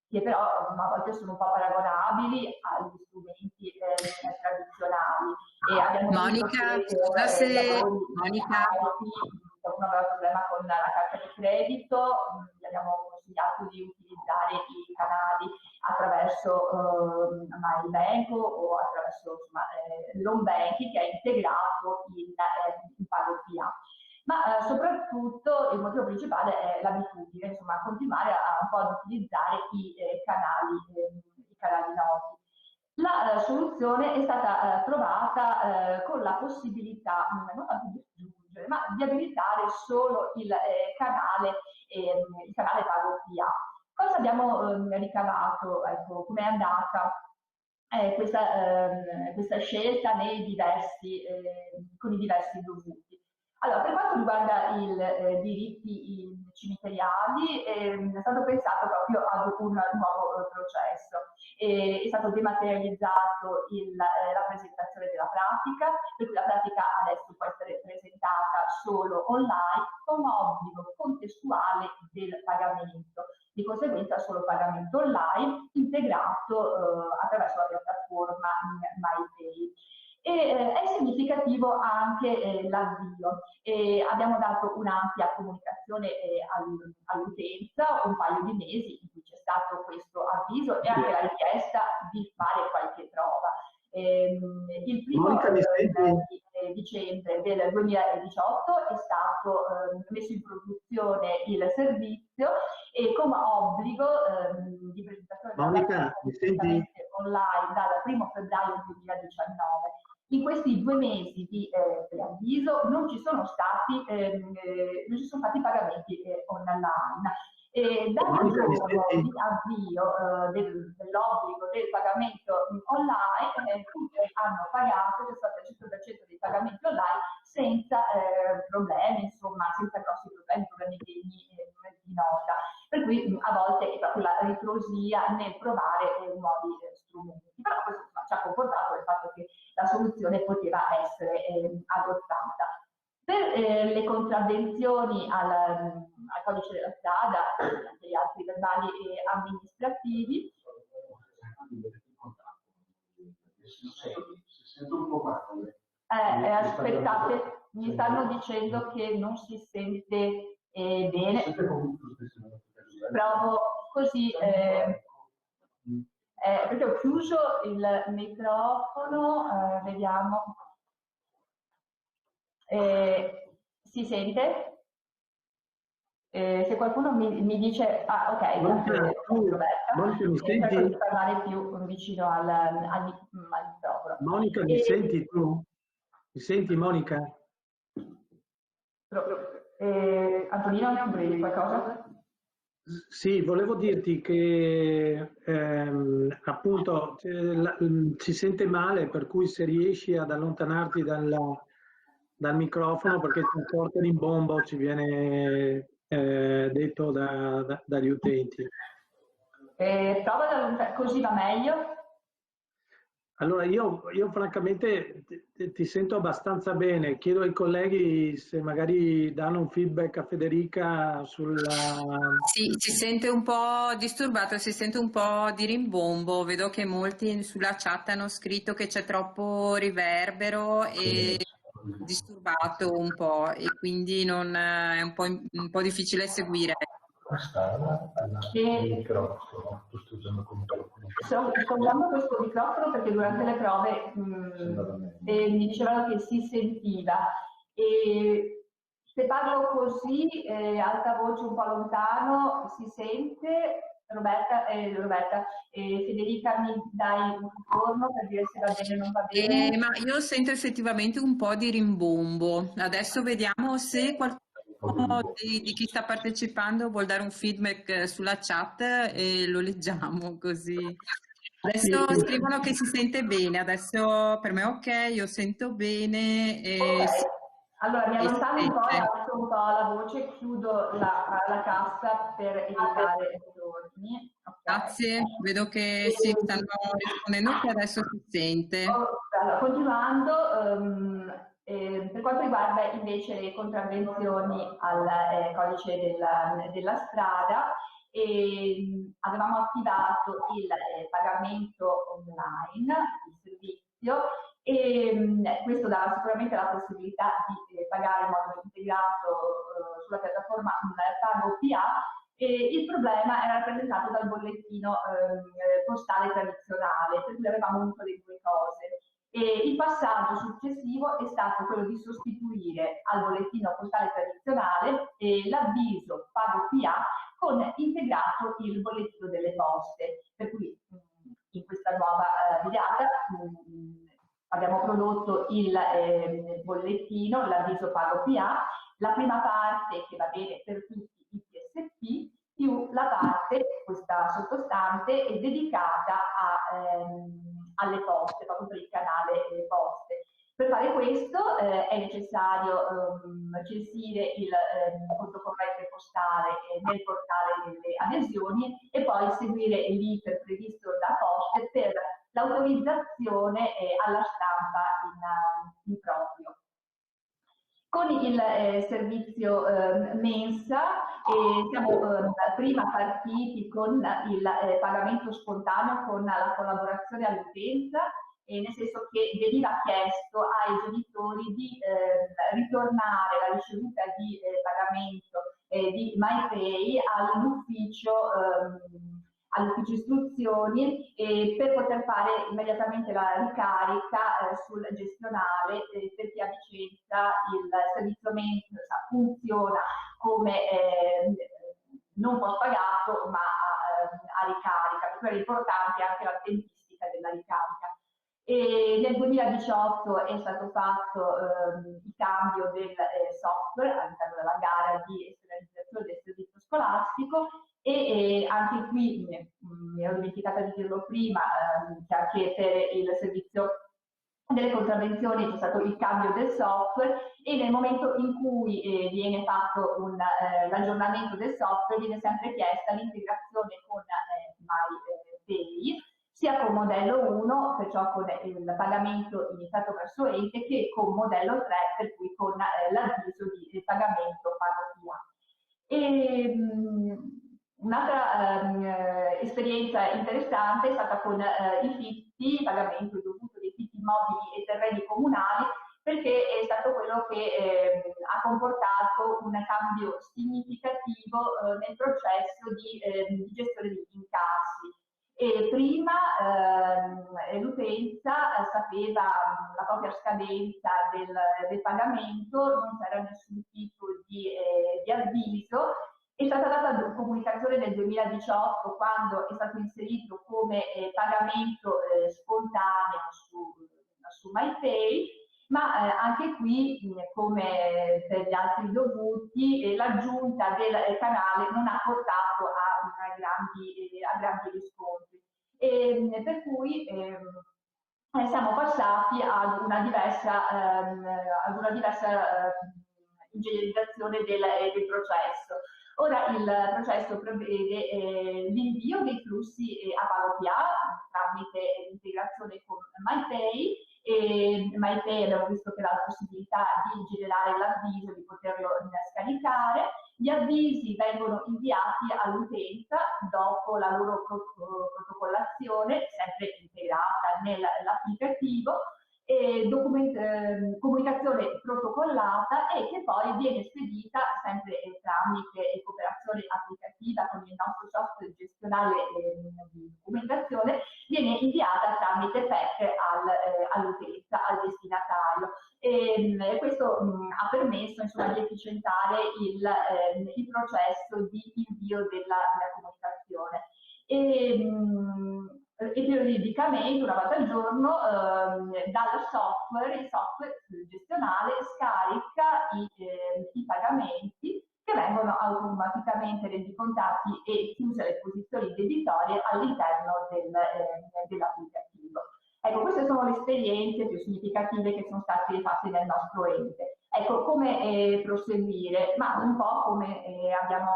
che però a volte sono un po' paragonabili agli strumenti tradizionali. E abbiamo Monica, scusa se Monica. Qualcuno aveva problema con la carta di credito, gli abbiamo consigliato di utilizzare i canali attraverso MyBank o attraverso l'home banking, che è integrato in pago PA. Ma soprattutto il motivo principale è l'abitudine, insomma, continuare un po' ad utilizzare i canali noti. La soluzione è stata trovata con la possibilità non tanto di aggiungere, ma di abilitare solo il canale pago PA. Cosa abbiamo ricavato? Ecco, com'è andata questa scelta con i diversi dovuti? Allora, per quanto riguarda i diritti cimiteriali, è stato pensato proprio ad un nuovo processo. È stato dematerializzato la presentazione della pratica, per cui la pratica adesso può essere presentata solo online, con obbligo contestuale del pagamento. Di conseguenza solo pagamento online integrato attraverso la piattaforma MyPay. È significativo anche l'avvio. Abbiamo dato un'ampia comunicazione all'utenza, un paio di mesi in cui c'è stato questo avviso e anche la richiesta di fare qualche prova. Il primo dicembre del 2018 è stato messo in produzione il servizio, e con obbligo di presentazione online dal 1° febbraio 2019. In questi 2 mesi di preavviso non ci sono stati pagamenti online. Dal giorno di avvio dell'obbligo del pagamento online, tutti hanno pagato, c'è stato il 100% dei pagamenti online senza problemi, insomma, senza grossi problemi degni di nota. Per cui a volte è proprio la ritrosia nel provare nuovi strumenti. Però questo ci ha comportato il fatto che la soluzione poteva essere adottata. Per le contravvenzioni al codice della strada e agli altri verbali amministrativi, aspettate, mi stanno dicendo che non si sente bene. Provo così, perché ho chiuso il microfono, vediamo. Si sente? Se qualcuno mi dice, ok, Monica, mi senti? parlare più vicino al microfono. Monica, mi senti tu? Mi senti, Monica? Antonino, volevi qualcosa? Sì, volevo dirti che appunto si sente male, per cui se riesci ad allontanarti dal microfono, perché c'è un forte rimbombo, ci viene detto dagli utenti. Prova così va meglio? Allora io francamente ti sento abbastanza bene, chiedo ai colleghi se magari danno un feedback a Federica sulla... Sì, si sente un po' disturbato, si sente un po' di rimbombo. Vedo che molti sulla chat hanno scritto che c'è troppo riverbero e disturbato un po' e quindi è un po' difficile seguire. Sto usando questo microfono perché durante le prove mi dicevano che si sentiva. E se parlo così, alta voce un po' lontano, si sente? Roberta, Federica, mi dai un ritorno per dire se va bene o non va bene? Ma io sento effettivamente un po' di rimbombo. Adesso vediamo se qualcuno di chi sta partecipando vuol dare un feedback sulla chat e lo leggiamo così. Adesso scrivono che si sente bene, adesso per me è ok, io sento bene e Ok, sì, allora mi e si allontano un po', sente. alzo un po' la voce, chiudo la cassa per evitare ritorni. Ok. Grazie, vedo che si stanno rispondendo che adesso si sente. Allora, continuando, per quanto riguarda invece le contravvenzioni al codice della strada, avevamo attivato il pagamento online, il servizio, e questo dà sicuramente la possibilità di pagare in modo integrato sulla piattaforma Pago PA. Il problema era rappresentato dal bollettino postale tradizionale, per cui avevamo unito le due cose. Il passaggio successivo è stato quello di sostituire al bollettino postale tradizionale l'avviso Pago PA con integrato il bollettino delle poste, per cui in questa nuova videata abbiamo prodotto il bollettino, l'avviso Pago PA, la prima parte che va bene per tutti i PSP, più la parte, questa sottostante, è dedicata alle poste, proprio per il canale poste. Per fare questo è necessario censire il conto corrente postale nel portale delle adesioni e poi seguire l'iter previsto da Poste per l'autorizzazione alla stampa in proprio. Con il servizio mensa siamo prima partiti con il pagamento spontaneo con la collaborazione all'utenza, nel senso che veniva chiesto ai genitori di ritornare la ricevuta di pagamento di MyPay all'ufficio istruzioni per poter fare immediatamente la ricarica sul gestionale perché a Vicenza il servizio mensa funziona come non post pagato ma a ricarica, per cui è importante anche la tempistica della ricarica. E nel 2018 è stato fatto il cambio del software all'interno della gara di esternalizzazione del servizio scolastico e anche qui mi ero dimenticata di dirlo prima, che anche per il servizio delle contravvenzioni c'è stato il cambio del software e nel momento in cui viene fatto l'aggiornamento del software viene sempre chiesta l'integrazione con MyPay sia con modello 1, perciò con il pagamento iniziato verso ente, che con modello 3, per cui con l'avviso di pagamento pago via. Un'altra esperienza interessante è stata con i fitti, pagamento dovuto dei fitti immobili e terreni comunali, perché è stato quello che ha comportato un cambio significativo nel processo di gestione degli incassi. E prima l'utenza sapeva la propria scadenza del pagamento, non c'era nessun tipo di avviso. È stata data comunicazione nel 2018 quando è stato inserito come pagamento spontaneo su MyPay, ma anche qui, come per gli altri dovuti, l'aggiunta del canale non ha portato a grandi riscontri. Per cui siamo passati ad una diversa ingegnerizzazione del processo. Ora il processo prevede l'invio dei flussi a PagoPA tramite l'integrazione con MyPay, e MyPay abbiamo visto che dà la possibilità di generare l'avviso, di poterlo scaricare. Gli avvisi vengono inviati all'utenza dopo la loro protocollazione, sempre integrata nell'applicativo, comunicazione protocollata e che poi viene spedita sempre tramite cooperazione applicativa con il nostro software gestionale di documentazione, viene inviata tramite PEC all'utenza, al destinatario. Questo ha permesso insomma, di efficientare il processo di invio della comunicazione. E periodicamente, una volta al giorno, dal software, il software gestionale scarica i pagamenti che vengono automaticamente rendicontati e chiuse le posizioni debitorie all'interno dell'applicativo. Ecco, queste sono le esperienze più significative che sono state fatte nel nostro ente. Ecco, come proseguire? Ma un po' come abbiamo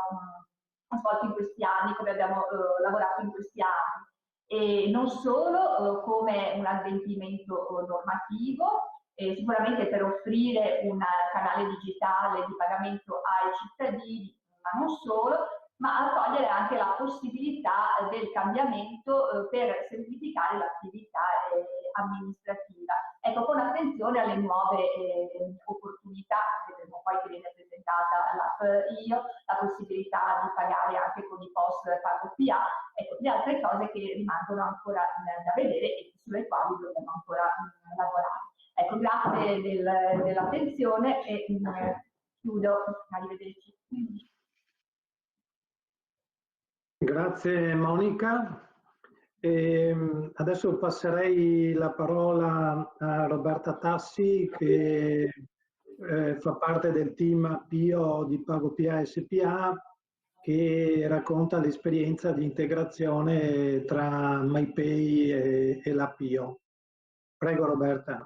svolto in questi anni, come abbiamo lavorato in questi anni. E non solo come un adempimento normativo, sicuramente per offrire un canale digitale di pagamento ai cittadini, ma non solo, ma a togliere anche la possibilità del cambiamento per semplificare l'attività amministrativa. Ecco, con attenzione alle nuove opportunità, vedremo poi che viene presentata l'app IO, la possibilità di pagare anche con i POS PagoPA, ecco, le altre cose che rimangono ancora da vedere e sulle quali dobbiamo ancora lavorare. Ecco, grazie dell'attenzione e chiudo. Arrivederci. Grazie Monica. Adesso passerei la parola a Roberta Tassi che fa parte del team PIO di PagoPA SPA, che racconta l'esperienza di integrazione tra MyPay e la PIO. Prego Roberta.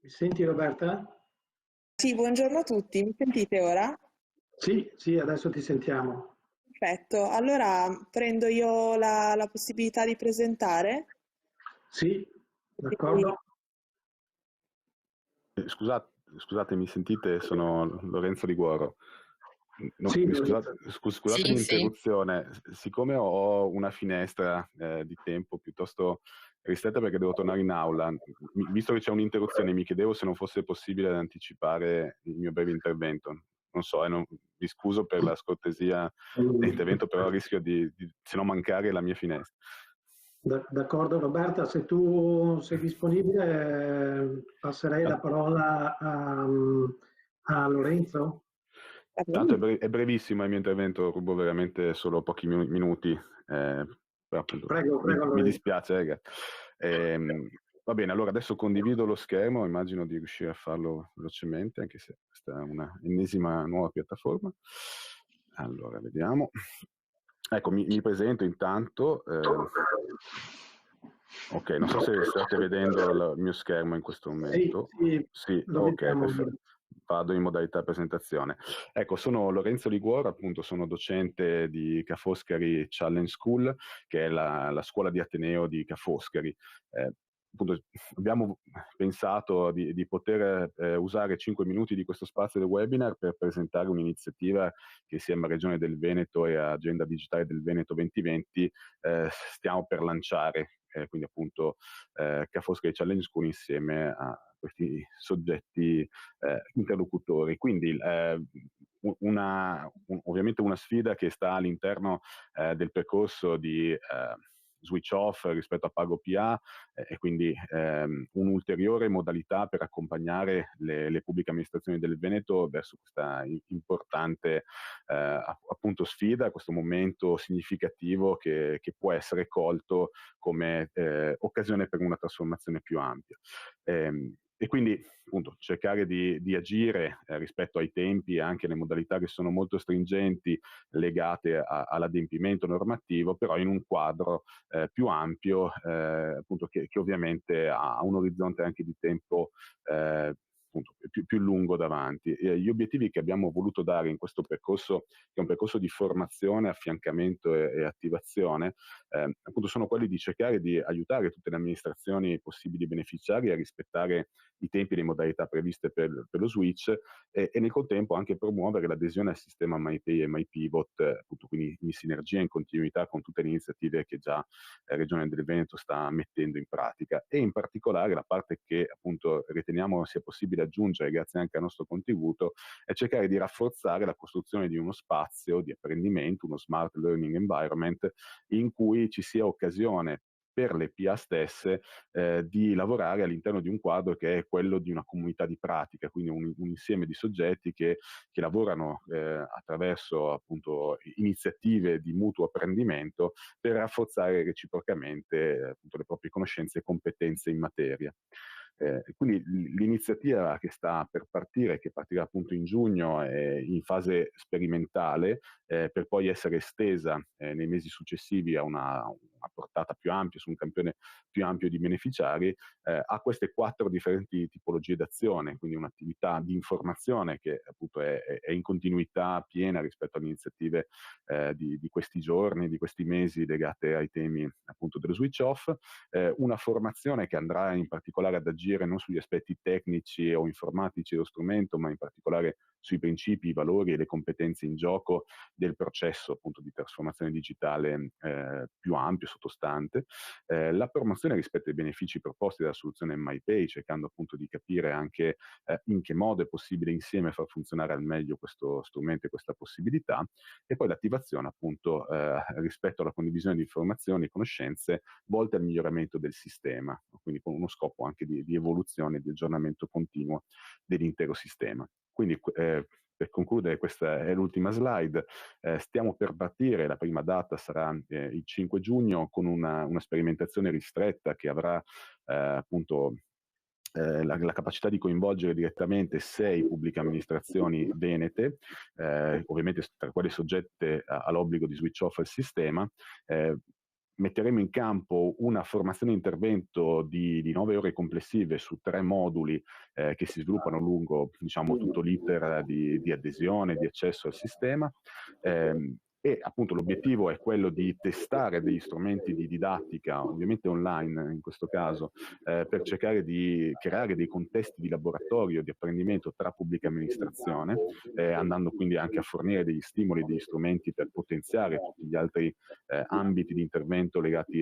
Mi senti Roberta? Sì, buongiorno a tutti, mi sentite ora? Sì, adesso ti sentiamo. Perfetto, allora prendo io la possibilità di presentare. Sì, d'accordo. Scusate, mi sentite? Sono Lorenzo Liguoro. Sì, Scusate l'interruzione, siccome ho una finestra di tempo piuttosto ristretta perché devo tornare in aula, visto che c'è un'interruzione, mi chiedevo se non fosse possibile anticipare il mio breve intervento. Non so, vi scuso per la scortesia dell'intervento, però rischio di se non mancare la mia finestra. D'accordo Roberta, se tu sei disponibile passerei la parola a Lorenzo. Tanto è brevissimo il mio intervento, rubo veramente solo pochi minuti, però appunto, prego, mi dispiace ragazzi. Va bene, allora adesso condivido lo schermo, immagino di riuscire a farlo velocemente, anche se questa è una ennesima nuova piattaforma. Allora, vediamo. Ecco, mi presento intanto. Ok, non so se state vedendo il mio schermo in questo momento. Sì, Ok, perfetto. Vado in modalità presentazione. Ecco, sono Lorenzo Liguoro, appunto sono docente di Ca' Foscari Challenge School, che è la scuola di Ateneo di Ca' Foscari. Appunto, abbiamo pensato di poter usare 5 minuti di questo spazio del webinar per presentare un'iniziativa che insieme a Regione del Veneto e Agenda Digitale del Veneto 2020 stiamo per lanciare. Quindi appunto Ca' Foscari Challenge School insieme a questi soggetti interlocutori. Quindi ovviamente una sfida che sta all'interno del percorso di switch off rispetto a PagoPA e quindi un'ulteriore modalità per accompagnare le pubbliche amministrazioni del Veneto verso questa importante appunto sfida, questo momento significativo che può essere colto come occasione per una trasformazione più ampia. E quindi appunto cercare di agire rispetto ai tempi e anche alle modalità che sono molto stringenti legate all'adempimento normativo, però in un quadro più ampio, appunto che ovviamente ha un orizzonte anche di tempo appunto, più lungo davanti. Gli obiettivi che abbiamo voluto dare in questo percorso, che è un percorso di formazione, affiancamento e attivazione, appunto sono quelli di cercare di aiutare tutte le amministrazioni possibili beneficiarie a rispettare i tempi e le modalità previste per lo switch e nel contempo anche promuovere l'adesione al sistema MyPay e MyPivot, appunto quindi in sinergia e in continuità con tutte le iniziative che già la Regione del Veneto sta mettendo in pratica, e in particolare la parte che appunto riteniamo sia possibile aggiungere grazie anche al nostro contributo è cercare di rafforzare la costruzione di uno spazio di apprendimento, uno smart learning environment in cui ci sia occasione per le PA stesse di lavorare all'interno di un quadro che è quello di una comunità di pratica, quindi un insieme di soggetti che lavorano attraverso appunto iniziative di mutuo apprendimento per rafforzare reciprocamente appunto le proprie conoscenze e competenze in materia. Quindi l'iniziativa che sta per partire, che partirà appunto in giugno, è in fase sperimentale per poi essere estesa nei mesi successivi a una portata più ampia, su un campione più ampio di beneficiari, ha queste 4 differenti tipologie d'azione, quindi un'attività di informazione che appunto è in continuità piena rispetto alle iniziative di questi giorni, di questi mesi legate ai temi appunto dello switch off, una formazione che andrà in particolare ad agire non sugli aspetti tecnici o informatici dello strumento, ma in particolare sui principi, i valori e le competenze in gioco del processo appunto di trasformazione digitale più ampio, sottostante, la promozione rispetto ai benefici proposti dalla soluzione MyPay, cercando appunto di capire anche in che modo è possibile insieme far funzionare al meglio questo strumento e questa possibilità, e poi l'attivazione appunto rispetto alla condivisione di informazioni e conoscenze volte al miglioramento del sistema, quindi con uno scopo anche di evoluzione e di aggiornamento continuo dell'intero sistema. Quindi per concludere, questa è l'ultima slide, stiamo per partire, la prima data sarà il 5 giugno con una sperimentazione ristretta che avrà appunto la capacità di coinvolgere direttamente 6 pubbliche amministrazioni venete, ovviamente tra quelle soggette all'obbligo di switch off al sistema. Metteremo in campo una formazione intervento di 9 ore complessive su 3 moduli che si sviluppano lungo, diciamo, tutto l'iter di adesione, di accesso al sistema. E appunto l'obiettivo è quello di testare degli strumenti di didattica, ovviamente online in questo caso, per cercare di creare dei contesti di laboratorio, di apprendimento tra pubblica amministrazione, andando quindi anche a fornire degli stimoli, degli strumenti per potenziare tutti gli altri ambiti di intervento legati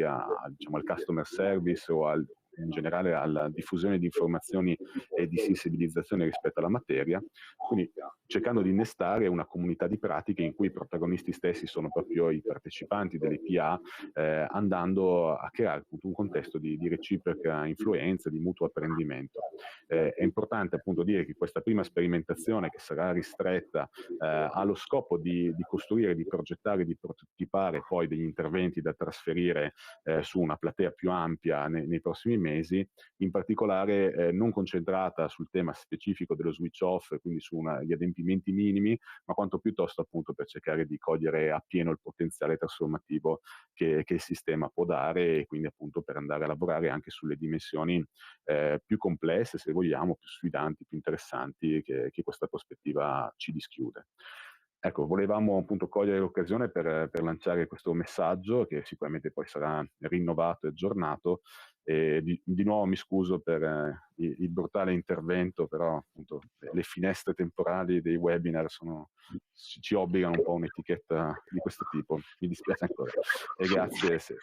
diciamo, al customer service o in generale alla diffusione di informazioni e di sensibilizzazione rispetto alla materia, quindi cercando di innestare una comunità di pratiche in cui i protagonisti stessi sono proprio i partecipanti delle PA, andando a creare appunto un contesto di reciproca influenza, di mutuo apprendimento. È importante appunto dire che questa prima sperimentazione, che sarà ristretta, ha lo scopo di costruire, di progettare, di prototipare poi degli interventi da trasferire su una platea più ampia nei prossimi mesi, in particolare non concentrata sul tema specifico dello switch off, quindi su gli adempimenti minimi, ma quanto piuttosto appunto per cercare di cogliere appieno il potenziale trasformativo che il sistema può dare, e quindi appunto per andare a lavorare anche sulle dimensioni più complesse, se vogliamo, più sfidanti, più interessanti che questa prospettiva ci dischiude. Ecco, volevamo appunto cogliere l'occasione per lanciare questo messaggio, che sicuramente poi sarà rinnovato e aggiornato, e di nuovo mi scuso per il brutale intervento, però appunto le finestre temporali dei webinar ci obbligano un po' a un'etichetta di questo tipo. Mi dispiace ancora. E grazie, se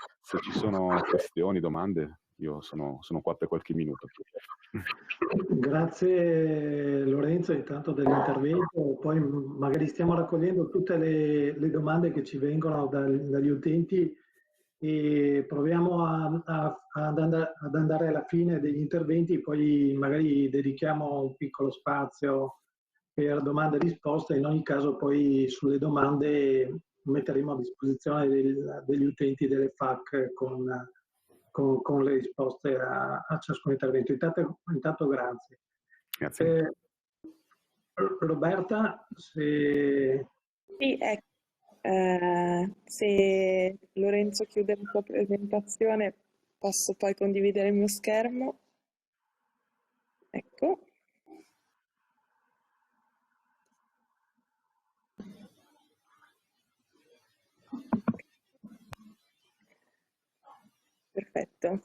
ci sono questioni, domande, io sono qua per qualche minuto. Grazie Lorenzo intanto dell'intervento, poi magari stiamo raccogliendo tutte le domande che ci vengono dagli utenti e proviamo ad andare alla fine degli interventi, poi magari dedichiamo un piccolo spazio per domande e risposte. In ogni caso poi sulle domande metteremo a disposizione degli utenti delle FAQ con con le risposte a ciascun intervento. Intanto grazie. Grazie. Roberta, se... Sì, ecco, se Lorenzo chiude la sua presentazione, posso poi condividere il mio schermo. Ecco. Perfetto.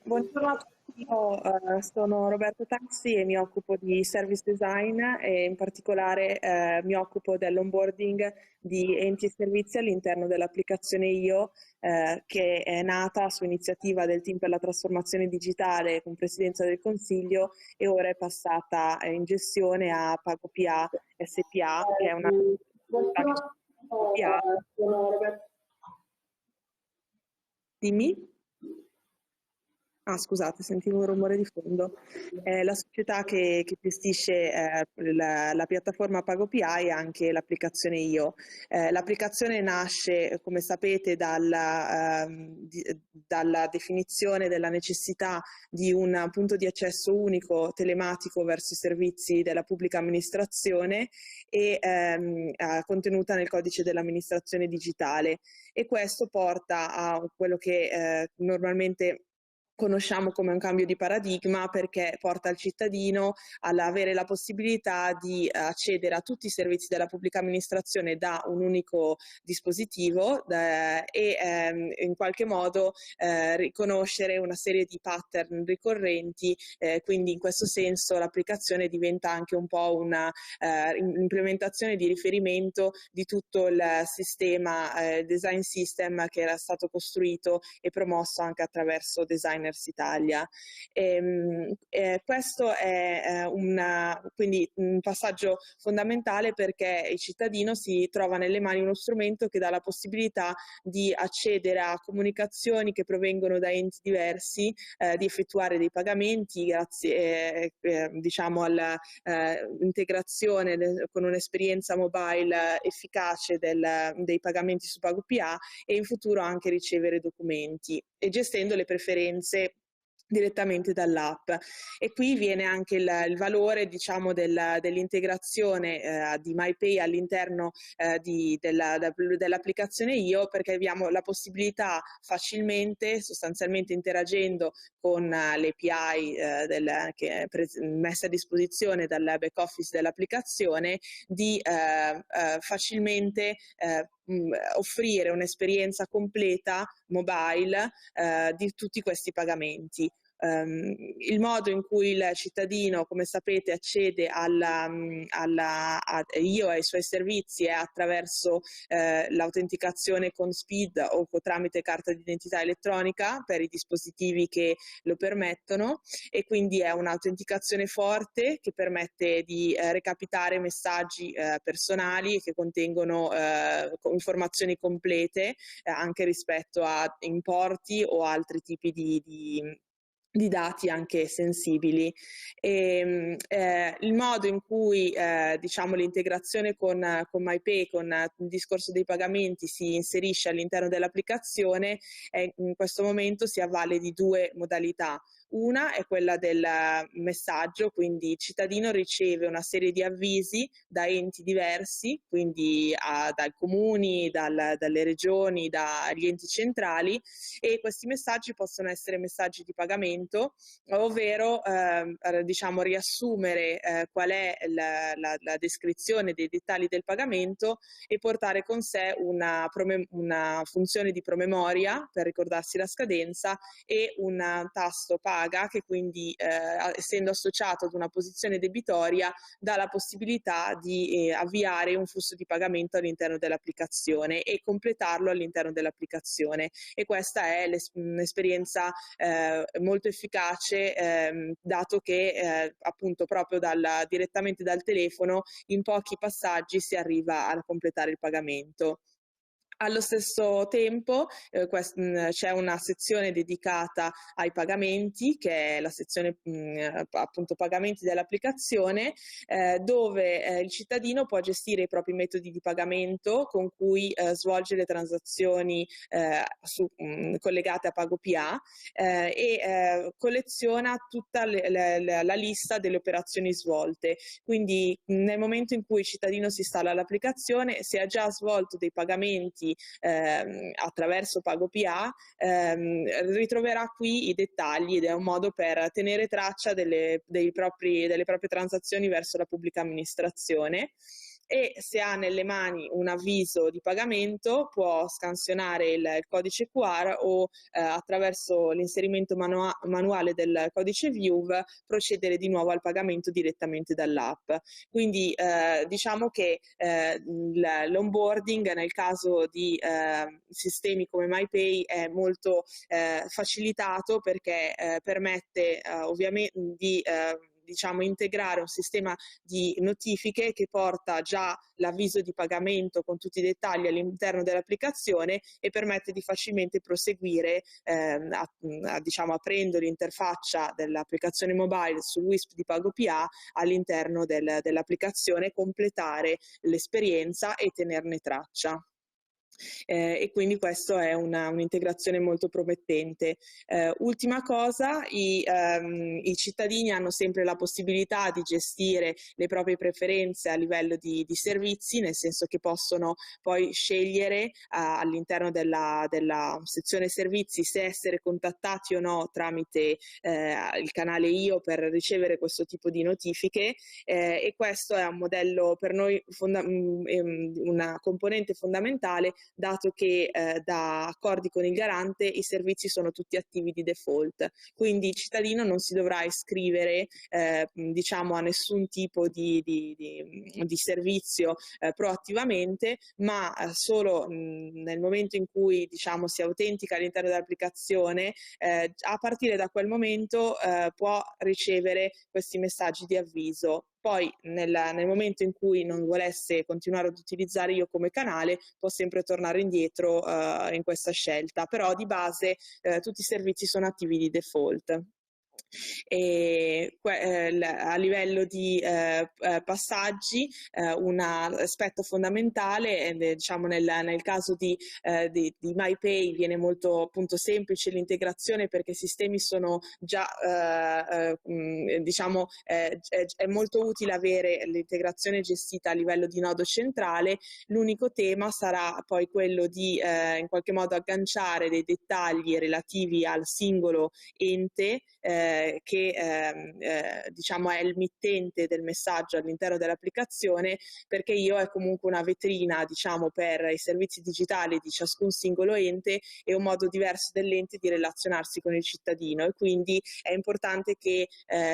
Buongiorno a tutti, io sono Roberta Tassi e mi occupo di service design e in particolare mi occupo dell'onboarding di enti e servizi all'interno dell'applicazione IO che è nata su iniziativa del team per la trasformazione digitale con Presidenza del Consiglio e ora è passata in gestione a PagoPA SPA, che è una Dimmi? Ah, scusate, sentivo un rumore di fondo. La società che gestisce la piattaforma PagoPA e anche l'applicazione IO. L'applicazione nasce, come sapete, dalla definizione della necessità di un punto di accesso unico telematico verso i servizi della pubblica amministrazione e contenuta nel codice dell'amministrazione digitale. E questo porta a quello che normalmente conosciamo come un cambio di paradigma, perché porta il cittadino all'avere la possibilità di accedere a tutti i servizi della pubblica amministrazione da un unico dispositivo e in qualche modo riconoscere una serie di pattern ricorrenti, quindi in questo senso l'applicazione diventa anche un po' una implementazione di riferimento di tutto il sistema design system che era stato costruito e promosso anche attraverso Designers Italia. Questo è quindi un passaggio fondamentale, perché il cittadino si trova nelle mani uno strumento che dà la possibilità di accedere a comunicazioni che provengono da enti diversi, di effettuare dei pagamenti grazie diciamo all'integrazione con un'esperienza mobile efficace dei pagamenti su PagoPA e in futuro anche ricevere documenti e gestendo le preferenze direttamente dall'app. E qui viene anche il valore, diciamo, dell'integrazione di MyPay all'interno dell'applicazione IO, perché abbiamo la possibilità facilmente, sostanzialmente interagendo con le API che è messa a disposizione dal back office dell'applicazione, di facilmente offrire un'esperienza completa mobile di tutti questi pagamenti. Il modo in cui il cittadino, come sapete, accede a IO e ai suoi servizi è attraverso l'autenticazione con SPID o tramite carta d'identità elettronica per i dispositivi che lo permettono, e quindi è un'autenticazione forte che permette di recapitare messaggi personali che contengono informazioni complete anche rispetto a importi o altri tipi di dati anche sensibili. Il modo in cui diciamo l'integrazione con MyPay, con il discorso dei pagamenti, si inserisce all'interno dell'applicazione in questo momento si avvale di due modalità. Una è quella del messaggio, quindi il cittadino riceve una serie di avvisi da enti diversi, quindi dai comuni, dalle regioni, dagli enti centrali, e questi messaggi possono essere messaggi di pagamento, ovvero diciamo riassumere qual è la descrizione dei dettagli del pagamento e portare con sé una funzione di promemoria per ricordarsi la scadenza e un tasto paga che quindi essendo associato ad una posizione debitoria dà la possibilità di avviare un flusso di pagamento all'interno dell'applicazione e completarlo all'interno dell'applicazione, e questa è un'esperienza molto efficace dato che appunto proprio direttamente dal telefono in pochi passaggi si arriva a completare il pagamento. Allo stesso tempo c'è una sezione dedicata ai pagamenti, che è la sezione appunto pagamenti dell'applicazione, dove il cittadino può gestire i propri metodi di pagamento con cui svolge le transazioni collegate a PagoPA e colleziona tutta la lista delle operazioni svolte. Quindi nel momento in cui il cittadino si installa l'applicazione, se ha già svolto dei pagamenti attraverso PagoPA, ritroverà qui i dettagli ed è un modo per tenere traccia delle proprie transazioni verso la pubblica amministrazione. E se ha nelle mani un avviso di pagamento può scansionare il codice QR o attraverso l'inserimento manuale del codice VIUV procedere di nuovo al pagamento direttamente dall'app. Quindi diciamo che l'onboarding nel caso di sistemi come MyPay è molto facilitato, perché permette ovviamente di diciamo, integrare un sistema di notifiche che porta già l'avviso di pagamento con tutti i dettagli all'interno dell'applicazione e permette di facilmente proseguire diciamo, aprendo l'interfaccia dell'applicazione mobile sul WISP di PagoPA all'interno dell'applicazione, completare l'esperienza e tenerne traccia. E quindi questo è un'integrazione molto promettente. Ultima cosa, i cittadini hanno sempre la possibilità di gestire le proprie preferenze a livello di servizi, nel senso che possono poi scegliere all'interno della sezione servizi se essere contattati o no tramite il canale Io per ricevere questo tipo di notifiche, e questo è un modello per noi una componente fondamentale, dato che da accordi con il garante i servizi sono tutti attivi di default, quindi il cittadino non si dovrà iscrivere diciamo, a nessun tipo di servizio proattivamente, ma solo nel momento in cui diciamo, si autentica all'interno dell'applicazione, a partire da quel momento può ricevere questi messaggi di avviso. Poi nel momento in cui non volesse continuare ad utilizzare Io come canale può sempre tornare indietro in questa scelta, però di base tutti i servizi sono attivi di default. E a livello di passaggi, un aspetto fondamentale diciamo nel caso di MyPay viene molto appunto semplice l'integrazione, perché i sistemi sono già diciamo è molto utile avere l'integrazione gestita a livello di nodo centrale. L'unico tema sarà poi quello di in qualche modo agganciare dei dettagli relativi al singolo ente che diciamo è il mittente del messaggio all'interno dell'applicazione, perché Io è comunque una vetrina diciamo per i servizi digitali di ciascun singolo ente e un modo diverso dell'ente di relazionarsi con il cittadino, e quindi è importante che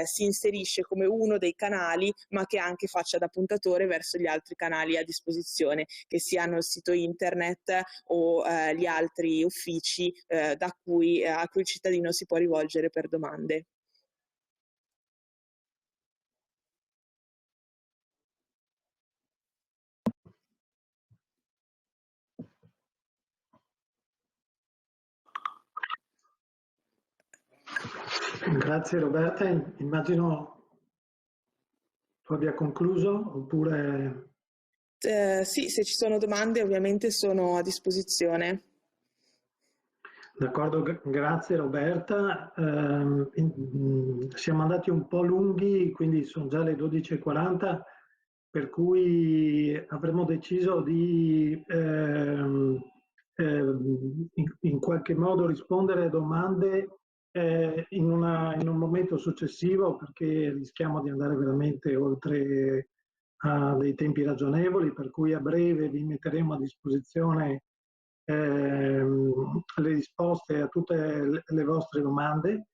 si inserisce come uno dei canali, ma che anche faccia da puntatore verso gli altri canali a disposizione, che siano il sito internet o gli altri uffici a cui il cittadino si può rivolgere per domande. Grazie Roberta, immagino tu abbia concluso oppure... Sì, se ci sono domande ovviamente sono a disposizione. D'accordo, grazie Roberta. Siamo andati un po' lunghi, quindi sono già le 12:40, per cui avremmo deciso di in qualche modo rispondere a domande in un momento successivo, perché rischiamo di andare veramente oltre a dei tempi ragionevoli, per cui a breve vi metteremo a disposizione le risposte a tutte le vostre domande.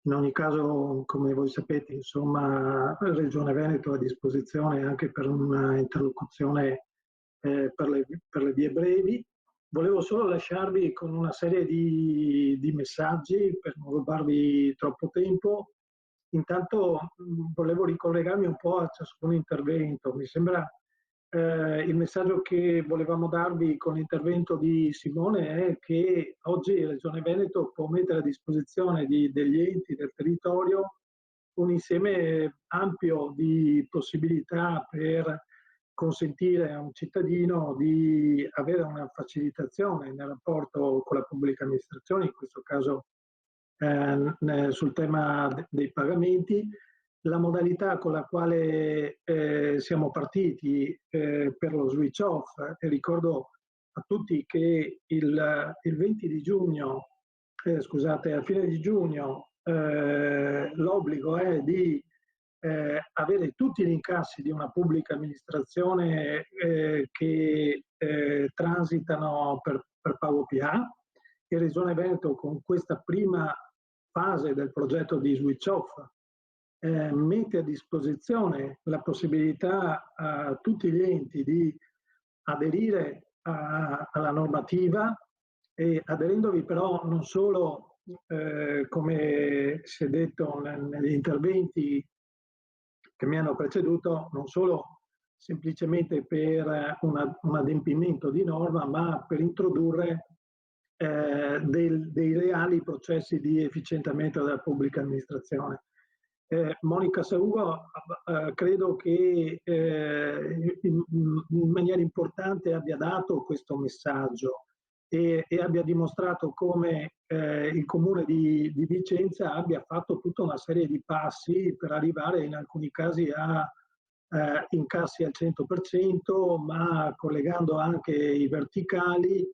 In ogni caso, come voi sapete, insomma, la Regione Veneto è a disposizione anche per una interlocuzione per le vie brevi. Volevo solo lasciarvi con una serie di messaggi per non rubarvi troppo tempo. Intanto volevo ricollegarmi un po' a ciascun intervento. Mi sembra il messaggio che volevamo darvi con l'intervento di Simone è che oggi Regione Veneto può mettere a disposizione degli enti del territorio un insieme ampio di possibilità per consentire a un cittadino di avere una facilitazione nel rapporto con la pubblica amministrazione, in questo caso sul tema dei pagamenti. La modalità con la quale siamo partiti per lo switch off, e ricordo a tutti che il 20 di giugno, scusate, a fine di giugno l'obbligo è di avere tutti gli incassi di una pubblica amministrazione che transitano per Pago PA, e Regione Veneto con questa prima fase del progetto di switch off mette a disposizione la possibilità a tutti gli enti di aderire alla normativa, e aderendovi però non solo, come si è detto negli interventi che mi hanno preceduto, non solo semplicemente per un adempimento di norma, ma per introdurre dei reali processi di efficientamento della pubblica amministrazione. Monica Saugo credo che in maniera importante abbia dato questo messaggio e abbia dimostrato come il Comune di Vicenza abbia fatto tutta una serie di passi per arrivare in alcuni casi a incassi al 100%, ma collegando anche i verticali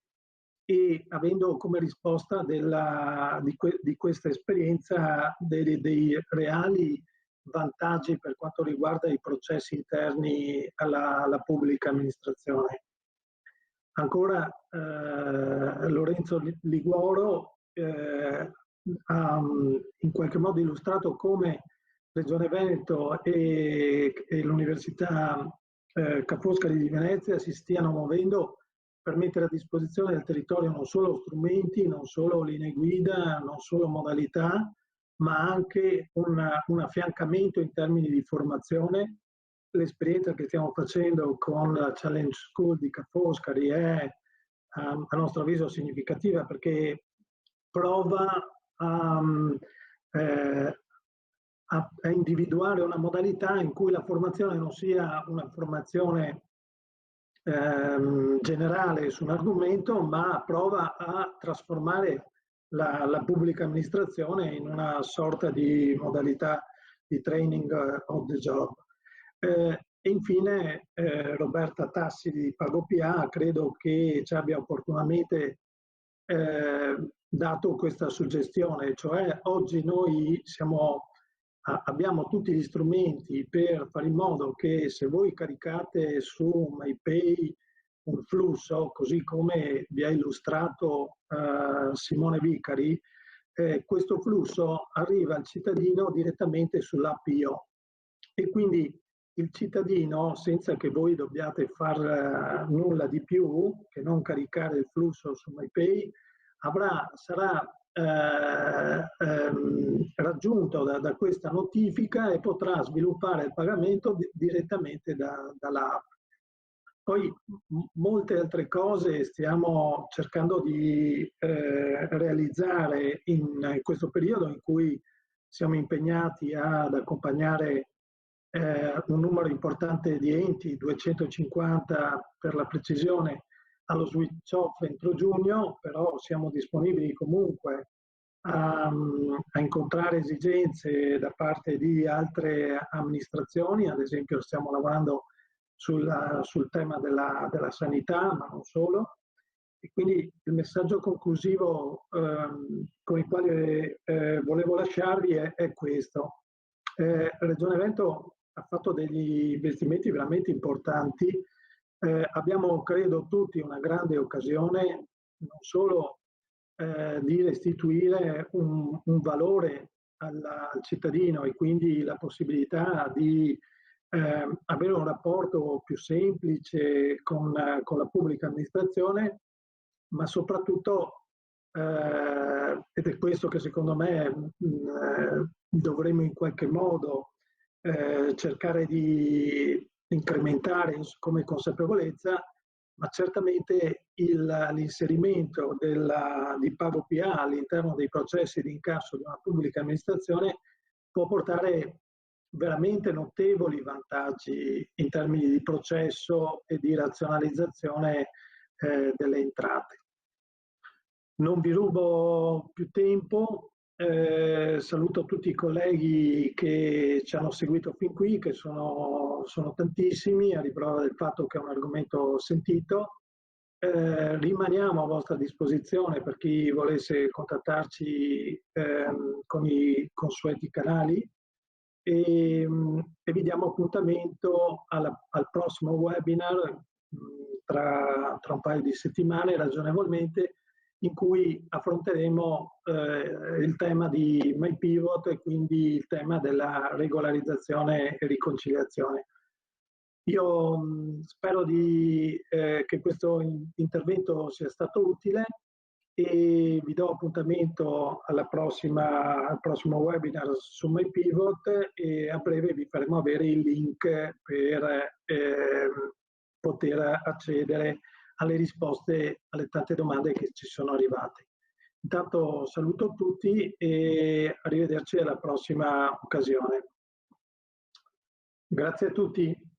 e avendo come risposta di questa esperienza dei reali vantaggi per quanto riguarda i processi interni alla pubblica amministrazione. Ancora Lorenzo Liguoro ha in qualche modo illustrato come Regione Veneto e l'Università Ca' Foscari di Venezia si stiano muovendo per mettere a disposizione del territorio non solo strumenti, non solo linee guida, non solo modalità, ma anche un affiancamento in termini di formazione. L'esperienza che stiamo facendo con la Challenge School di Ca' Foscari è a nostro avviso significativa, perché prova a individuare una modalità in cui la formazione non sia una formazione generale su un argomento, ma prova a trasformare la pubblica amministrazione in una sorta di modalità di training on the job. E infine Roberta Tassi di Pago PA credo che ci abbia opportunamente dato questa suggestione, cioè oggi noi abbiamo tutti gli strumenti per fare in modo che se voi caricate su MyPay un flusso, così come vi ha illustrato Simone Vicari, questo flusso arriva al cittadino direttamente sull'app Io, e quindi il cittadino, senza che voi dobbiate far nulla di più che non caricare il flusso su MyPay, sarà raggiunto da questa notifica e potrà sviluppare il pagamento direttamente dall'app. Poi molte altre cose stiamo cercando di realizzare in questo periodo in cui siamo impegnati ad accompagnare un numero importante di enti, 250 per la precisione, allo switch off entro giugno, però siamo disponibili comunque a incontrare esigenze da parte di altre amministrazioni. Ad esempio stiamo lavorando sul tema della sanità, ma non solo. E quindi il messaggio conclusivo con il quale volevo lasciarvi è questo. Regione Veneto ha fatto degli investimenti veramente importanti. Abbiamo, credo, tutti una grande occasione non solo di restituire un valore al cittadino e quindi la possibilità di avere un rapporto più semplice con la pubblica amministrazione, ma soprattutto, ed è questo che secondo me dovremmo in qualche modo cercare di incrementare come consapevolezza, ma certamente l'inserimento di PagoPA all'interno dei processi di incasso di una pubblica amministrazione può portare veramente notevoli vantaggi in termini di processo e di razionalizzazione delle entrate. Non vi rubo più tempo, saluto tutti i colleghi che ci hanno seguito fin qui, che sono tantissimi, a riprova del fatto che è un argomento sentito. Rimaniamo a vostra disposizione per chi volesse contattarci con i consueti canali e vi diamo appuntamento al prossimo webinar tra un paio di settimane ragionevolmente, in cui affronteremo il tema di MyPivot e quindi il tema della regolarizzazione e riconciliazione. Io spero che questo intervento sia stato utile e vi do appuntamento al prossimo webinar su MyPivot e a breve vi faremo avere il link per poter accedere alle risposte alle tante domande che ci sono arrivate. Intanto saluto tutti e arrivederci alla prossima occasione. Grazie a tutti.